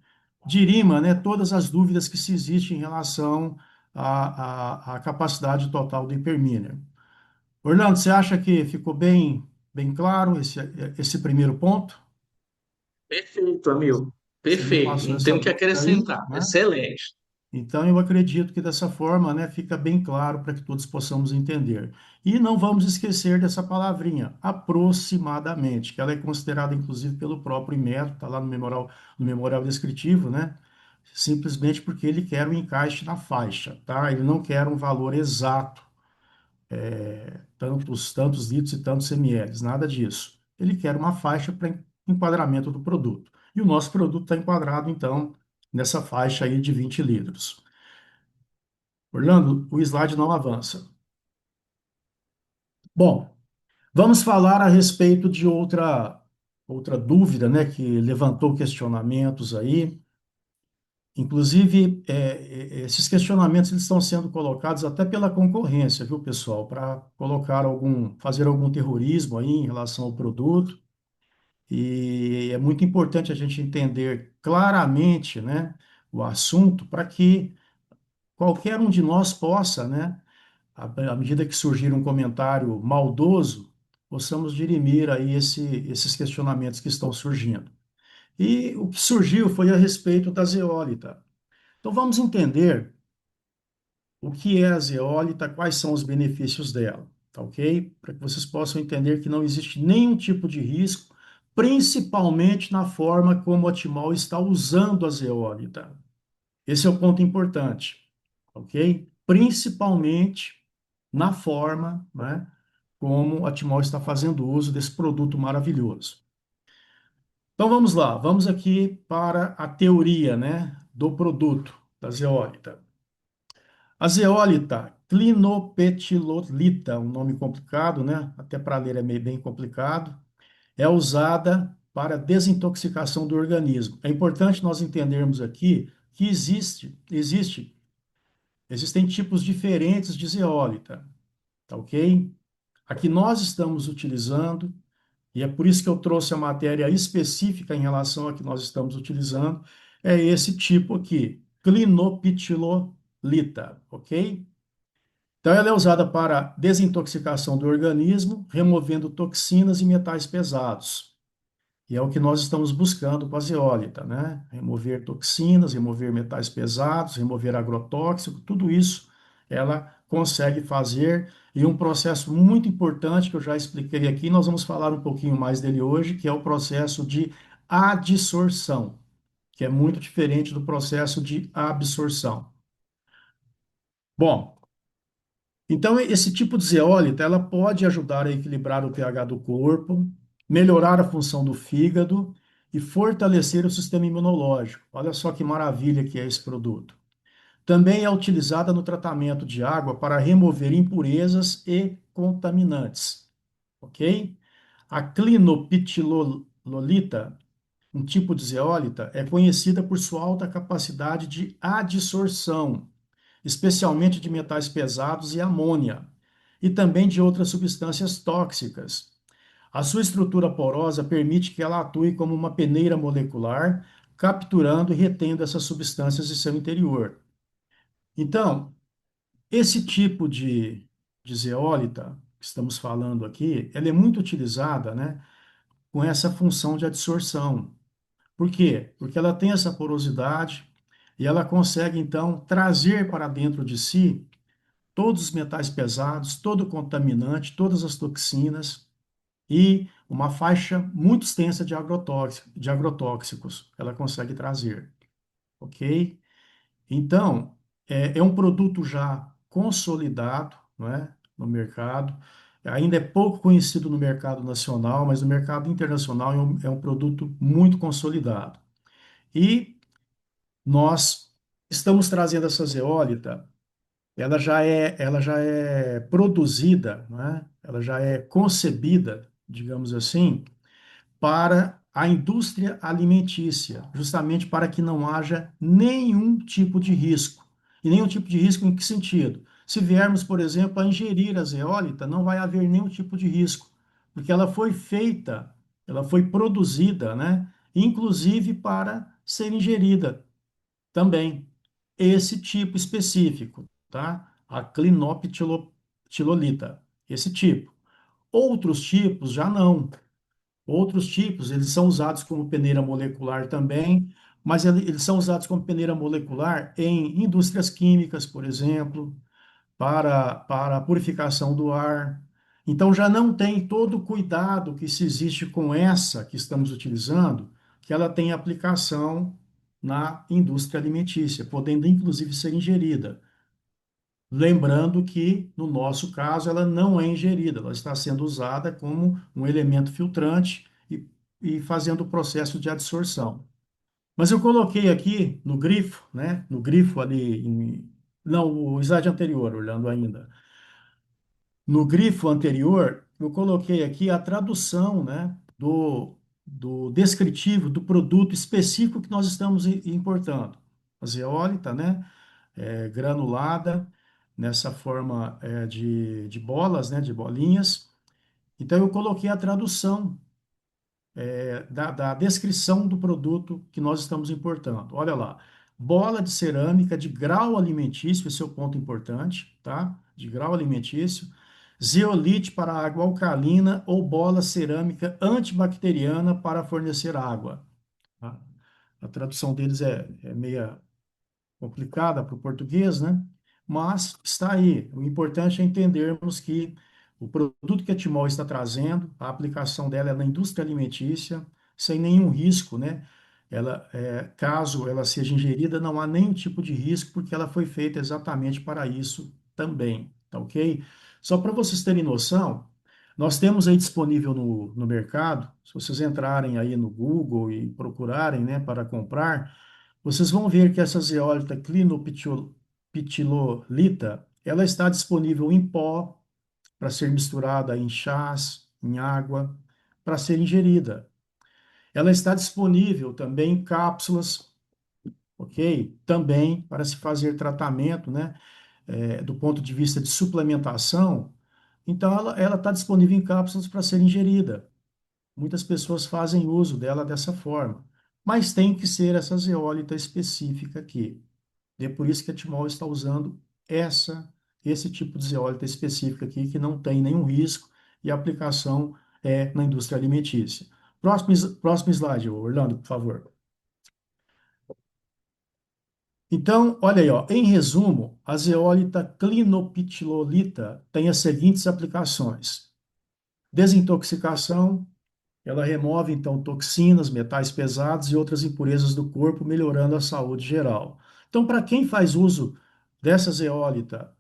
dirima, né, todas as dúvidas que se existem em relação à capacidade total do hiperminer. Orlando, você acha que ficou bem claro esse primeiro ponto? Perfeito, amigo. Você me Perfeito. passou Não essa tenho o que dúvida aí, acrescentar. né? Excelente. Então, eu acredito que dessa forma, né, fica bem claro para que todos possamos entender. E não vamos esquecer dessa palavrinha, aproximadamente, que ela é considerada, inclusive, pelo próprio Inmetro, está lá no memorial descritivo, né? Simplesmente porque ele quer o encaixe na faixa, tá? Ele não quer um valor exato, tantos litros e tantos ml, nada disso. Ele quer uma faixa para enquadramento do produto. E o nosso produto está enquadrado, então, nessa faixa aí de 20 litros. Orlando, o slide não avança. Bom, vamos falar a respeito de outra dúvida, né, que levantou questionamentos aí. Inclusive, esses questionamentos eles estão sendo colocados até pela concorrência, viu, pessoal, para fazer algum terrorismo aí em relação ao produto. E é muito importante a gente entender claramente, né, o assunto para que qualquer um de nós possa, né, à medida que surgir um comentário maldoso, possamos dirimir aí esses questionamentos que estão surgindo. E o que surgiu foi a respeito da zeólita. Então vamos entender o que é a zeólita, quais são os benefícios dela, tá ok? Para que vocês possam entender que não existe nenhum tipo de risco, principalmente na forma como a Timol está usando a zeólita. Esse é o ponto importante, ok? Principalmente na forma, né, como a Timol está fazendo uso desse produto maravilhoso. Então vamos lá, vamos aqui para a teoria, né, do produto da zeólita. A zeólita clinopetilolita, um nome complicado, né? Até para ler é meio bem complicado, é usada para desintoxicação do organismo. É importante nós entendermos aqui que existem tipos diferentes de zeólita, tá ok? A que nós estamos utilizando, e é por isso que eu trouxe a matéria específica em relação a que nós estamos utilizando, é esse tipo aqui, clinopitilolita, ok? Então, ela é usada para desintoxicação do organismo, removendo toxinas e metais pesados. E é o que nós estamos buscando com a zeólita, né? Remover toxinas, remover metais pesados, remover agrotóxico, tudo isso ela consegue fazer. E um processo muito importante que eu já expliquei aqui, nós vamos falar um pouquinho mais dele hoje, que é o processo de adsorção, que é muito diferente do processo de absorção. Bom, então, esse tipo de zeólita, ela pode ajudar a equilibrar o pH do corpo, melhorar a função do fígado e fortalecer o sistema imunológico. Olha só que maravilha que é esse produto. Também é utilizada no tratamento de água para remover impurezas e contaminantes, ok? A clinopitilolita, um tipo de zeólita, é conhecida por sua alta capacidade de adsorção, especialmente de metais pesados e amônia, e também de outras substâncias tóxicas. A sua estrutura porosa permite que ela atue como uma peneira molecular, capturando e retendo essas substâncias em seu interior. Então, esse tipo de zeólita que estamos falando aqui, ela é muito utilizada, né, com essa função de adsorção. Por quê? Porque ela tem essa porosidade e ela consegue, então, trazer para dentro de si todos os metais pesados, todo o contaminante, todas as toxinas e uma faixa muito extensa de agrotóxicos ela consegue trazer, ok? Então, é um produto já consolidado, não é, no mercado. Ainda é pouco conhecido no mercado nacional, mas no mercado internacional é um produto muito consolidado. E nós estamos trazendo essa zeólita, ela já é produzida, não é? Ela já é concebida, digamos assim, para a indústria alimentícia, justamente para que não haja nenhum tipo de risco. E nenhum tipo de risco em que sentido? Se viermos, por exemplo, a ingerir a zeólita, não vai haver nenhum tipo de risco, porque ela foi feita, ela foi produzida, né, inclusive para ser ingerida também. Esse tipo específico, tá? A clinoptilolita, esse tipo. Outros tipos já não. Outros tipos, eles são usados como peneira molecular também, mas eles são usados como peneira molecular em indústrias químicas, por exemplo, para a purificação do ar. Então já não tem todo o cuidado que se existe com essa que estamos utilizando, que ela tem aplicação na indústria alimentícia, podendo inclusive ser ingerida. Lembrando que, no nosso caso, ela não é ingerida, ela está sendo usada como um elemento filtrante e fazendo o processo de adsorção. Mas eu coloquei aqui no grifo, né? No grifo ali, não, o slide anterior, olhando ainda. No grifo anterior, eu coloquei aqui a tradução, né? Do descritivo do produto específico que nós estamos importando. A zeólita, né? Granulada, nessa forma de bolas, né, de bolinhas. Então, eu coloquei a tradução da descrição do produto que nós estamos importando. Olha lá, bola de cerâmica de grau alimentício, esse é o ponto importante, tá? De grau alimentício. Zeolite para água alcalina ou bola cerâmica antibacteriana para fornecer água. Tá? A tradução deles é meia complicada para o português, né? Mas está aí. O importante é entendermos que o produto que a Timol está trazendo, a aplicação dela é na indústria alimentícia, sem nenhum risco, né? Caso ela seja ingerida, não há nenhum tipo de risco, porque ela foi feita exatamente para isso também, tá ok? Só para vocês terem noção, nós temos aí disponível no mercado, se vocês entrarem aí no Google e procurarem, né, para comprar, vocês vão ver que essa zeólita clinoptilolita, ela está disponível em pó para ser misturada em chás, em água, para ser ingerida. Ela está disponível também em cápsulas, ok? Também para se fazer tratamento, né? Do ponto de vista de suplementação. Então, ela está disponível em cápsulas para ser ingerida. Muitas pessoas fazem uso dela dessa forma, mas tem que ser essa zeólita específica aqui. E é por isso que a Timol está usando esse tipo de zeólita específica aqui, que não tem nenhum risco e a aplicação é na indústria alimentícia. Próximo slide, Orlando, por favor. Então, olha aí, ó, em resumo, a zeólita clinoptilolita tem as seguintes aplicações: desintoxicação, ela remove então toxinas, metais pesados e outras impurezas do corpo, melhorando a saúde geral. Então, para quem faz uso dessa zeólita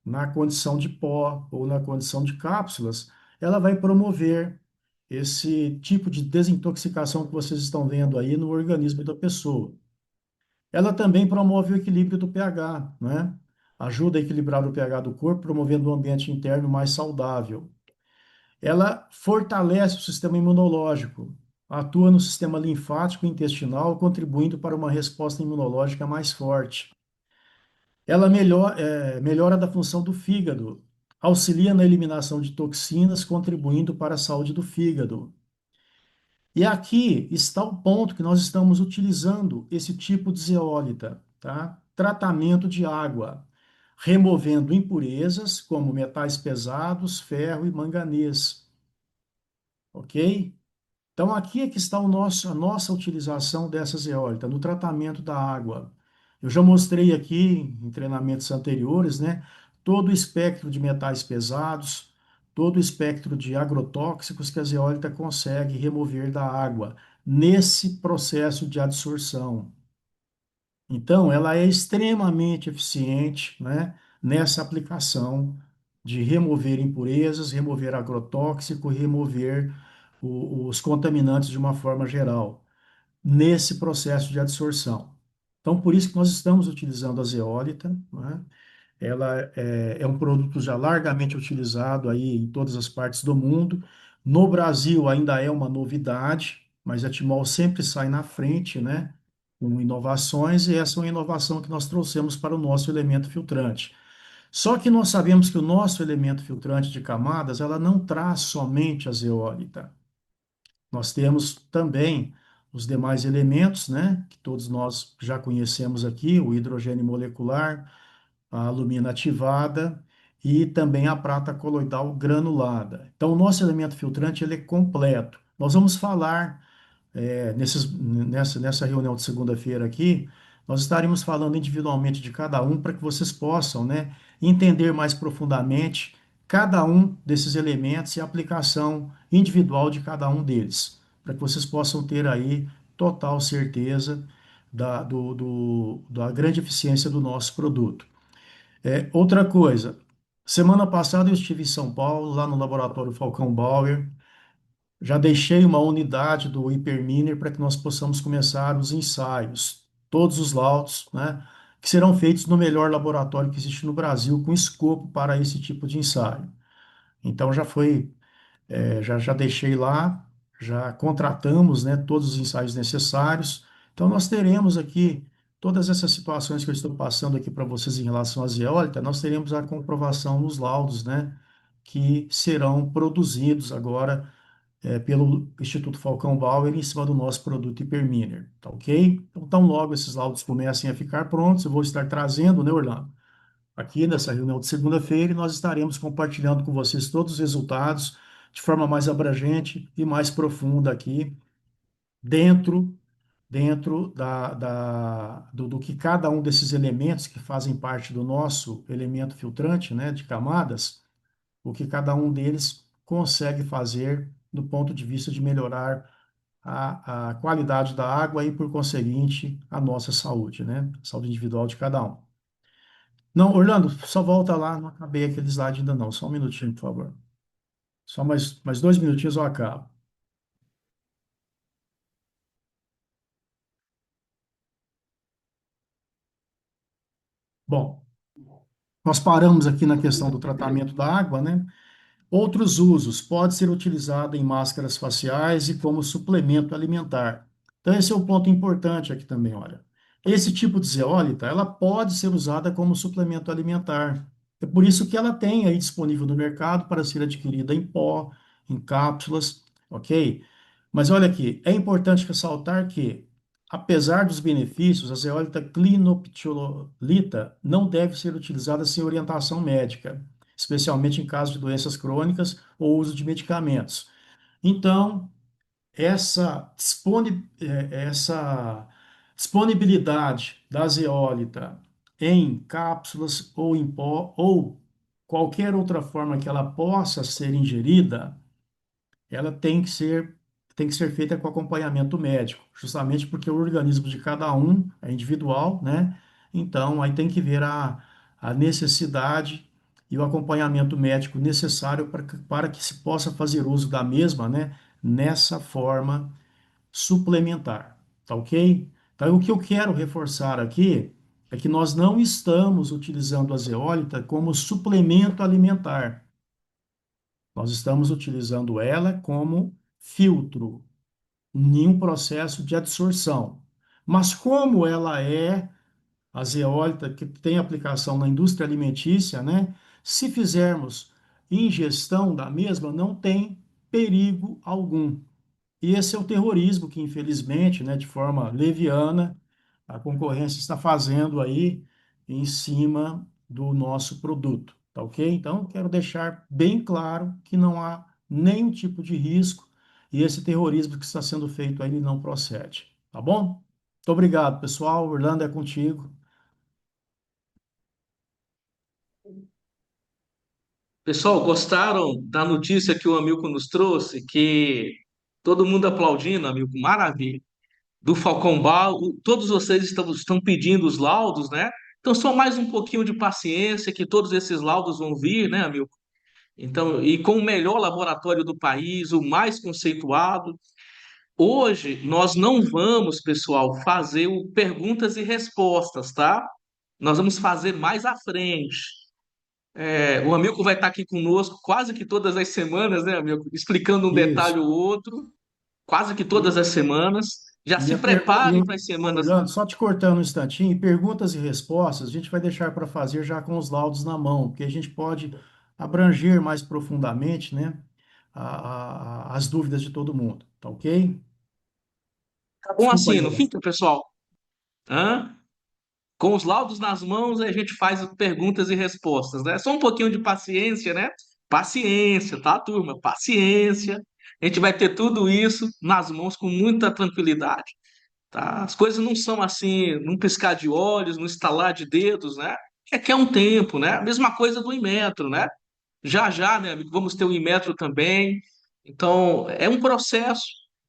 na condição de pó ou na condição de cápsulas, ela vai promover esse tipo de desintoxicação que vocês estão vendo aí no organismo da pessoa. Ela também promove o equilíbrio do pH, né? Ajuda a equilibrar o pH do corpo, promovendo um ambiente interno mais saudável. Ela fortalece o sistema imunológico, atua no sistema linfático e intestinal, contribuindo para uma resposta imunológica mais forte. Ela melhora da função do fígado, auxilia na eliminação de toxinas, contribuindo para a saúde do fígado. E aqui está o ponto que nós estamos utilizando esse tipo de zeólita, tá? Tratamento de água, removendo impurezas como metais pesados, ferro e manganês, ok? Então, aqui é que está a nossa utilização dessas eólicas, no tratamento da água. Eu já mostrei aqui, em treinamentos anteriores, né, todo o espectro de metais pesados, todo o espectro de agrotóxicos que a zeólita consegue remover da água, nesse processo de adsorção. Então, ela é extremamente eficiente, né, nessa aplicação de remover impurezas, remover agrotóxico, remover os contaminantes de uma forma geral, nesse processo de adsorção. Então, por isso que nós estamos utilizando a zeólita, né? Ela é um produto já largamente utilizado aí em todas as partes do mundo. No Brasil ainda é uma novidade, mas a Timol sempre sai na frente, né? Com inovações, e essa é uma inovação que nós trouxemos para o nosso elemento filtrante. Só que nós sabemos que o nosso elemento filtrante de camadas, ela não traz somente a zeólita. Nós temos também os demais elementos, né? Que todos nós já conhecemos aqui, o hidrogênio molecular, a alumina ativada e também a prata coloidal granulada. Então, o nosso elemento filtrante ele é completo. Nós vamos falar nessa reunião de segunda-feira aqui, nós estaremos falando individualmente de cada um para que vocês possam, né, entender mais profundamente cada um desses elementos e a aplicação individual de cada um deles, para que vocês possam ter aí total certeza da grande eficiência do nosso produto. Outra coisa, semana passada eu estive em São Paulo, lá no laboratório Falcão Bauer, já deixei uma unidade do Hyperminer para que nós possamos começar os ensaios, todos os laudos, né, que serão feitos no melhor laboratório que existe no Brasil, com escopo para esse tipo de ensaio. Então já deixei lá, já contratamos, né, todos os ensaios necessários. Então nós teremos aqui todas essas situações que eu estou passando aqui para vocês em relação à zeólita, nós teremos a comprovação nos laudos, né, que serão produzidos agora pelo Instituto Falcão Bauer em cima do nosso produto Hyperminer, tá ok? Então, tão logo esses laudos comecem a ficar prontos, eu vou estar trazendo, né, Orlando? Aqui nessa reunião de segunda-feira, e nós estaremos compartilhando com vocês todos os resultados de forma mais abrangente e mais profunda aqui, dentro, dentro do que cada um desses elementos que fazem parte do nosso elemento filtrante, né, de camadas, o que cada um deles consegue fazer do ponto de vista de melhorar a qualidade da água e, por conseguinte, a nossa saúde, né? A saúde individual de cada um. Não, Orlando, só volta lá, não acabei aquele slide ainda não, só um minutinho, por favor. Só mais 2 minutinhos eu acabo. Bom, nós paramos aqui na questão do tratamento da água, né? Outros usos, pode ser utilizado em máscaras faciais e como suplemento alimentar. Então, esse é o ponto importante aqui também, olha. Esse tipo de zeólita, ela pode ser usada como suplemento alimentar. É por isso que ela tem aí disponível no mercado para ser adquirida em pó, em cápsulas, ok? Mas olha aqui, é importante ressaltar que, apesar dos benefícios, a zeólita clinoptilolita não deve ser utilizada sem orientação médica, especialmente em caso de doenças crônicas ou uso de medicamentos. Então, essa disponibilidade da zeólita em cápsulas ou em pó, ou qualquer outra forma que ela possa ser ingerida, ela tem que ser feita com acompanhamento médico, justamente porque o organismo de cada um é individual, né? Então, aí tem que ver a necessidade e o acompanhamento médico necessário para que se possa fazer uso da mesma, né? Nessa forma suplementar, tá ok? Então, o que eu quero reforçar aqui é que nós não estamos utilizando a zeólita como suplemento alimentar. Nós estamos utilizando ela como filtro, em um processo de adsorção. Mas como ela é a zeólita que tem aplicação na indústria alimentícia, né? Se fizermos ingestão da mesma não tem perigo algum. E esse é o terrorismo que, infelizmente, né, de forma leviana, a concorrência está fazendo aí em cima do nosso produto, tá ok? Então, quero deixar bem claro que não há nenhum tipo de risco e esse terrorismo que está sendo feito aí não procede, tá bom? Muito obrigado, pessoal. Orlando, é contigo. Pessoal, gostaram da notícia que o Amilco nos trouxe? Que todo mundo aplaudindo, Amilco, maravilha. Do Falcão Bar, todos vocês estão pedindo os laudos, né? Então, só mais um pouquinho de paciência, que todos esses laudos vão vir, né, Amilco? Então, e com o melhor laboratório do país, o mais conceituado. Hoje, nós não vamos, pessoal, fazer o perguntas e respostas, tá? Nós vamos fazer mais à frente. O Amilco vai estar aqui conosco quase que todas as semanas, né, Amilco? Explicando um Isso. detalhe ou outro, quase que todas E, as semanas. Já e se a pergunta, preparem para as semanas. Orlando, só te cortando um instantinho, perguntas e respostas a gente vai deixar para fazer já com os laudos na mão, porque a gente pode abranger mais profundamente, né, as dúvidas de todo mundo, tá ok? Tá bom Desculpa aí, assim, não Orlando. fica, pessoal? Hã? Com os laudos nas mãos, a gente faz perguntas e respostas, né? Só um pouquinho de paciência, né? Paciência, tá, turma? Paciência. A gente vai ter tudo isso nas mãos com muita tranquilidade, tá? As coisas não são assim, num piscar de olhos, num estalar de dedos, né? É que é um tempo, né? A mesma coisa do Inmetro, né? Já já, meu amigo, vamos ter o Inmetro também. Então, é um processo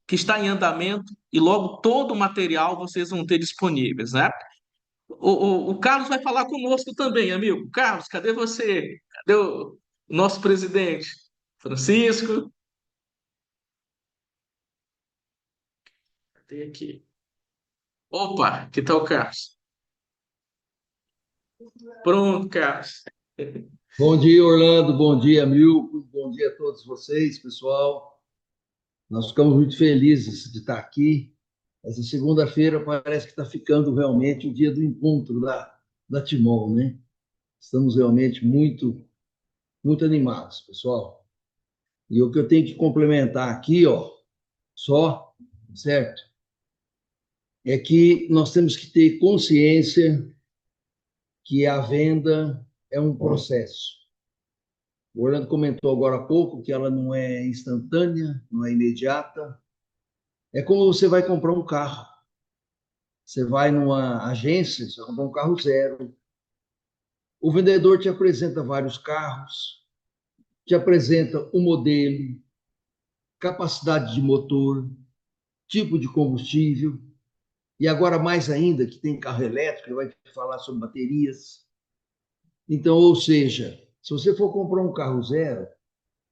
que está em andamento e logo todo o material vocês vão ter disponíveis, né? O Carlos vai falar conosco também, amigo. Carlos, cadê você? Cadê o nosso presidente? Francisco? Cadê aqui? Opa, que tal o Carlos? Pronto, Carlos. Bom dia, Orlando. Bom dia, Milton. Bom dia a todos vocês, pessoal. Nós ficamos muito felizes de estar aqui. Essa segunda-feira parece que está ficando realmente o dia do encontro da Timon, né? Estamos realmente muito animados, pessoal. E o que eu tenho que complementar aqui, ó, só, certo? É que nós temos que ter consciência que a venda é um processo. O Orlando comentou agora há pouco que ela não é instantânea, não é imediata. É como você vai comprar um carro. Você vai numa agência, você vai comprar um carro zero. O vendedor te apresenta vários carros, te apresenta o modelo, capacidade de motor, tipo de combustível. E agora, mais ainda, que tem carro elétrico, ele vai te falar sobre baterias. Então, ou seja, se você for comprar um carro zero,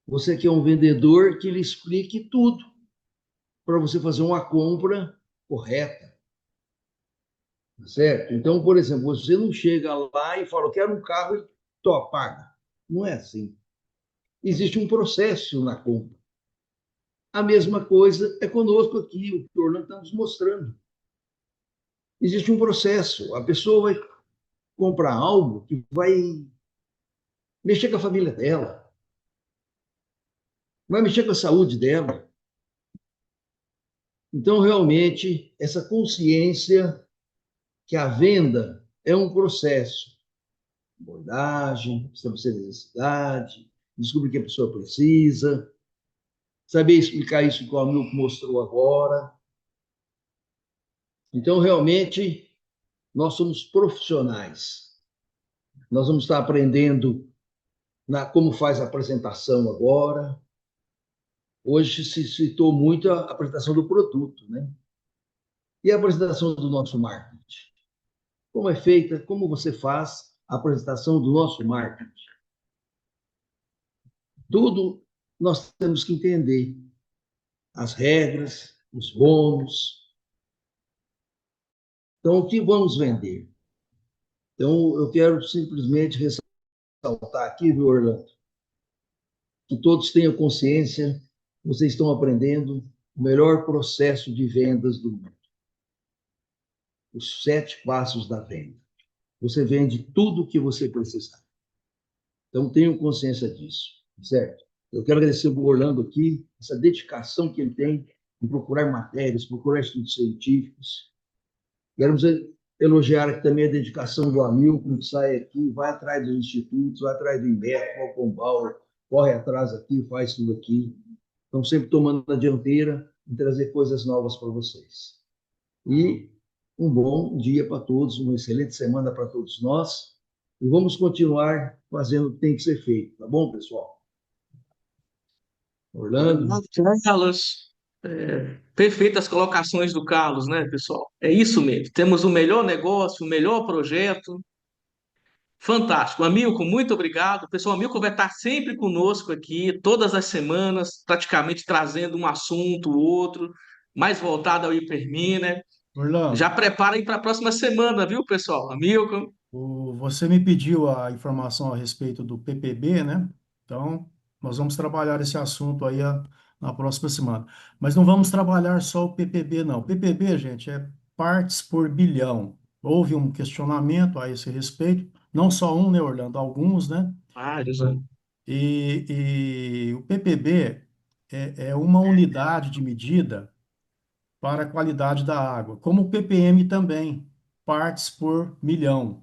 você quer um vendedor que lhe explique tudo para você fazer uma compra correta, tá certo? Então, por exemplo, você não chega lá e fala, eu quero um carro e paga. Não é assim. Existe um processo na compra. A mesma coisa é conosco aqui, o que o Orlando está nos mostrando. Existe um processo. A pessoa vai comprar algo que vai mexer com a família dela, vai mexer com a saúde dela. Então, realmente, essa consciência que a venda é um processo. Abordagem, estabelecer necessidade, descobrir o que a pessoa precisa, saber explicar isso que o amigo mostrou agora. Então, realmente, nós somos profissionais. Nós vamos estar aprendendo como faz a apresentação agora. Hoje se citou muito a apresentação do produto, né? E a apresentação do nosso marketing. Como é feita, como você faz a apresentação do nosso marketing? Tudo nós temos que entender. As regras, os bônus. Então, o que vamos vender? Então, eu quero simplesmente ressaltar aqui, viu, Orlando, que todos tenham consciência, vocês estão aprendendo o melhor processo de vendas do mundo. Os 7 passos da venda. Você vende tudo o que você precisar. Então, tenham consciência disso. certo? Eu quero agradecer o Orlando aqui, essa dedicação que ele tem em procurar matérias, procurar estudos científicos. Quero elogiar aqui também a dedicação do Hamilton, que sai aqui, vai atrás dos institutos, vai atrás do INBEC, Falcão, corre atrás aqui, faz tudo aqui. Estão sempre tomando a dianteira em trazer coisas novas para vocês. E um bom dia para todos, uma excelente semana para todos nós. E vamos continuar fazendo o que tem que ser feito, tá bom, pessoal? Orlando? Carlos, perfeitas colocações do Carlos, né, pessoal? É isso mesmo. Temos o melhor negócio, o melhor projeto. Fantástico. Amilco, muito obrigado. Pessoal, Amilco vai estar sempre conosco aqui, todas as semanas, praticamente trazendo um assunto, outro, mais voltado ao Hiperminer. Já Orlando, preparem para a próxima semana, viu, pessoal? Amilco. você me pediu a informação a respeito do PPB, né? Então, nós vamos trabalhar esse assunto aí na próxima semana. Mas não vamos trabalhar só o PPB, não. PPB, gente, é partes por bilhão. Houve um questionamento a esse respeito, não só um, né, Orlando? Alguns, né? Né? E o PPB é uma unidade de medida para a qualidade da água, como o ppm também, partes por milhão.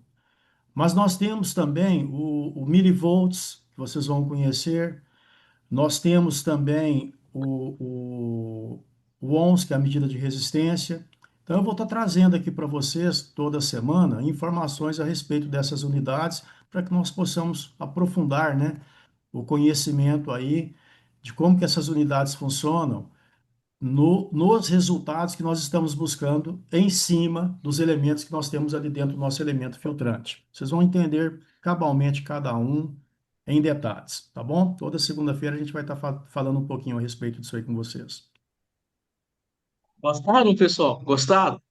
Mas nós temos também o milivolts, que vocês vão conhecer. Nós temos também o ohms, que é a medida de resistência. Então, eu vou estar trazendo aqui para vocês, toda semana, informações a respeito dessas unidades, para que nós possamos aprofundar, né, o conhecimento aí de como que essas unidades funcionam nos resultados que nós estamos buscando em cima dos elementos que nós temos ali dentro do nosso elemento filtrante. Vocês vão entender cabalmente cada um em detalhes, tá bom? Toda segunda-feira a gente vai estar falando um pouquinho a respeito disso aí com vocês. Gostaram, pessoal? Gostaram?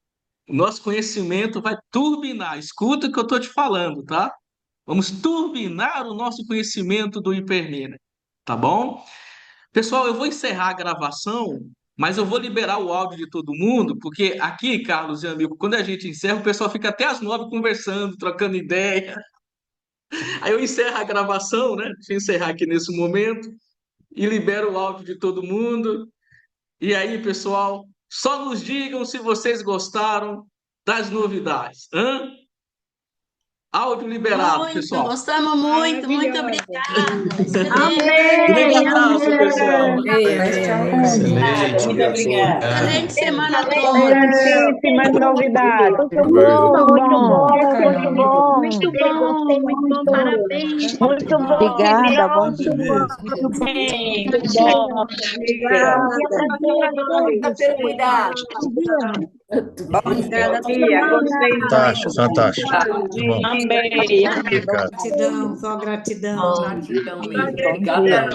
O nosso conhecimento vai turbinar. Escuta o que eu estou te falando, tá? Vamos turbinar o nosso conhecimento do Hiperminer, tá bom? Pessoal, eu vou encerrar a gravação, mas eu vou liberar o áudio de todo mundo, porque aqui, Carlos e amigo, quando a gente encerra, o pessoal fica até às 9 conversando, trocando ideia. Aí eu encerro a gravação, né? Deixa eu encerrar aqui nesse momento e libero o áudio de todo mundo. E aí, pessoal, só nos digam se vocês gostaram das novidades. Hã? Áudio liberado, Muito, pessoal. gostamos muito, muito obrigada. Grande Excelente. abraço, pessoal. Excelente, Muito obrigada. obrigado. Excelente semana a todos. Excelentíssimas novidades. Muito Muito bom, Muito bom. muito bom, muito bom, parabéns. Muito bom, Obrigada, bom muito dia. muito bem, muito bom. Obrigada. Pelo cuidado. Obrigada, tia. Gostei. Fantástico, fantástico. Bom, Amei. obrigado. Gratidão, só gratidão. Gratidão mesmo. Obrigada.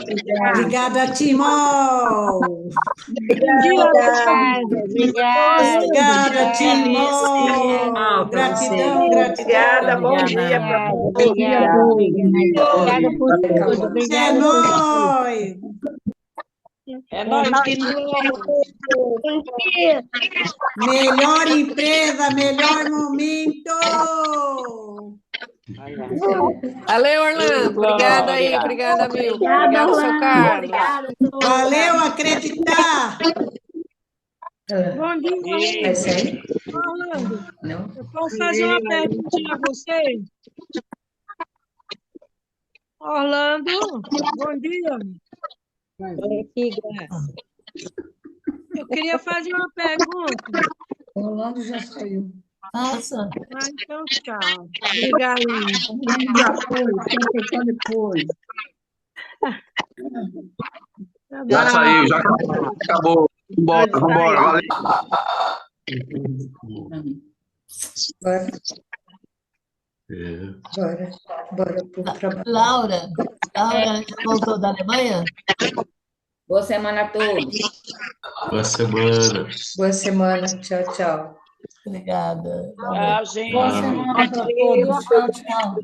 Obrigada, Timol. Obrigada, Timol. Gratidão, Obrigada, bom dia para você. Obrigada por tudo. É nóis. É nóis que Melhor empresa, melhor momento. Valeu, Orlando. Obrigada aí, obrigada, amigo. Obrigado, seu Carlos. Valeu acreditar. Bom dia, Orlando. Eu posso fazer uma perguntinha a você? Orlando, bom dia. Eu queria fazer uma pergunta. Orlando já saiu. Nossa. Ah, então, tchau. Obrigada. Depois. Já saiu, já acabou. Bora, vambora, valeu. Bora pro trabalho. Laura voltou da Alemanha? Boa semana a todos. Boa semana. Boa semana. Tchau, tchau. Obrigada. Tchau, gente. Boa semana para todos. Tchau, tchau.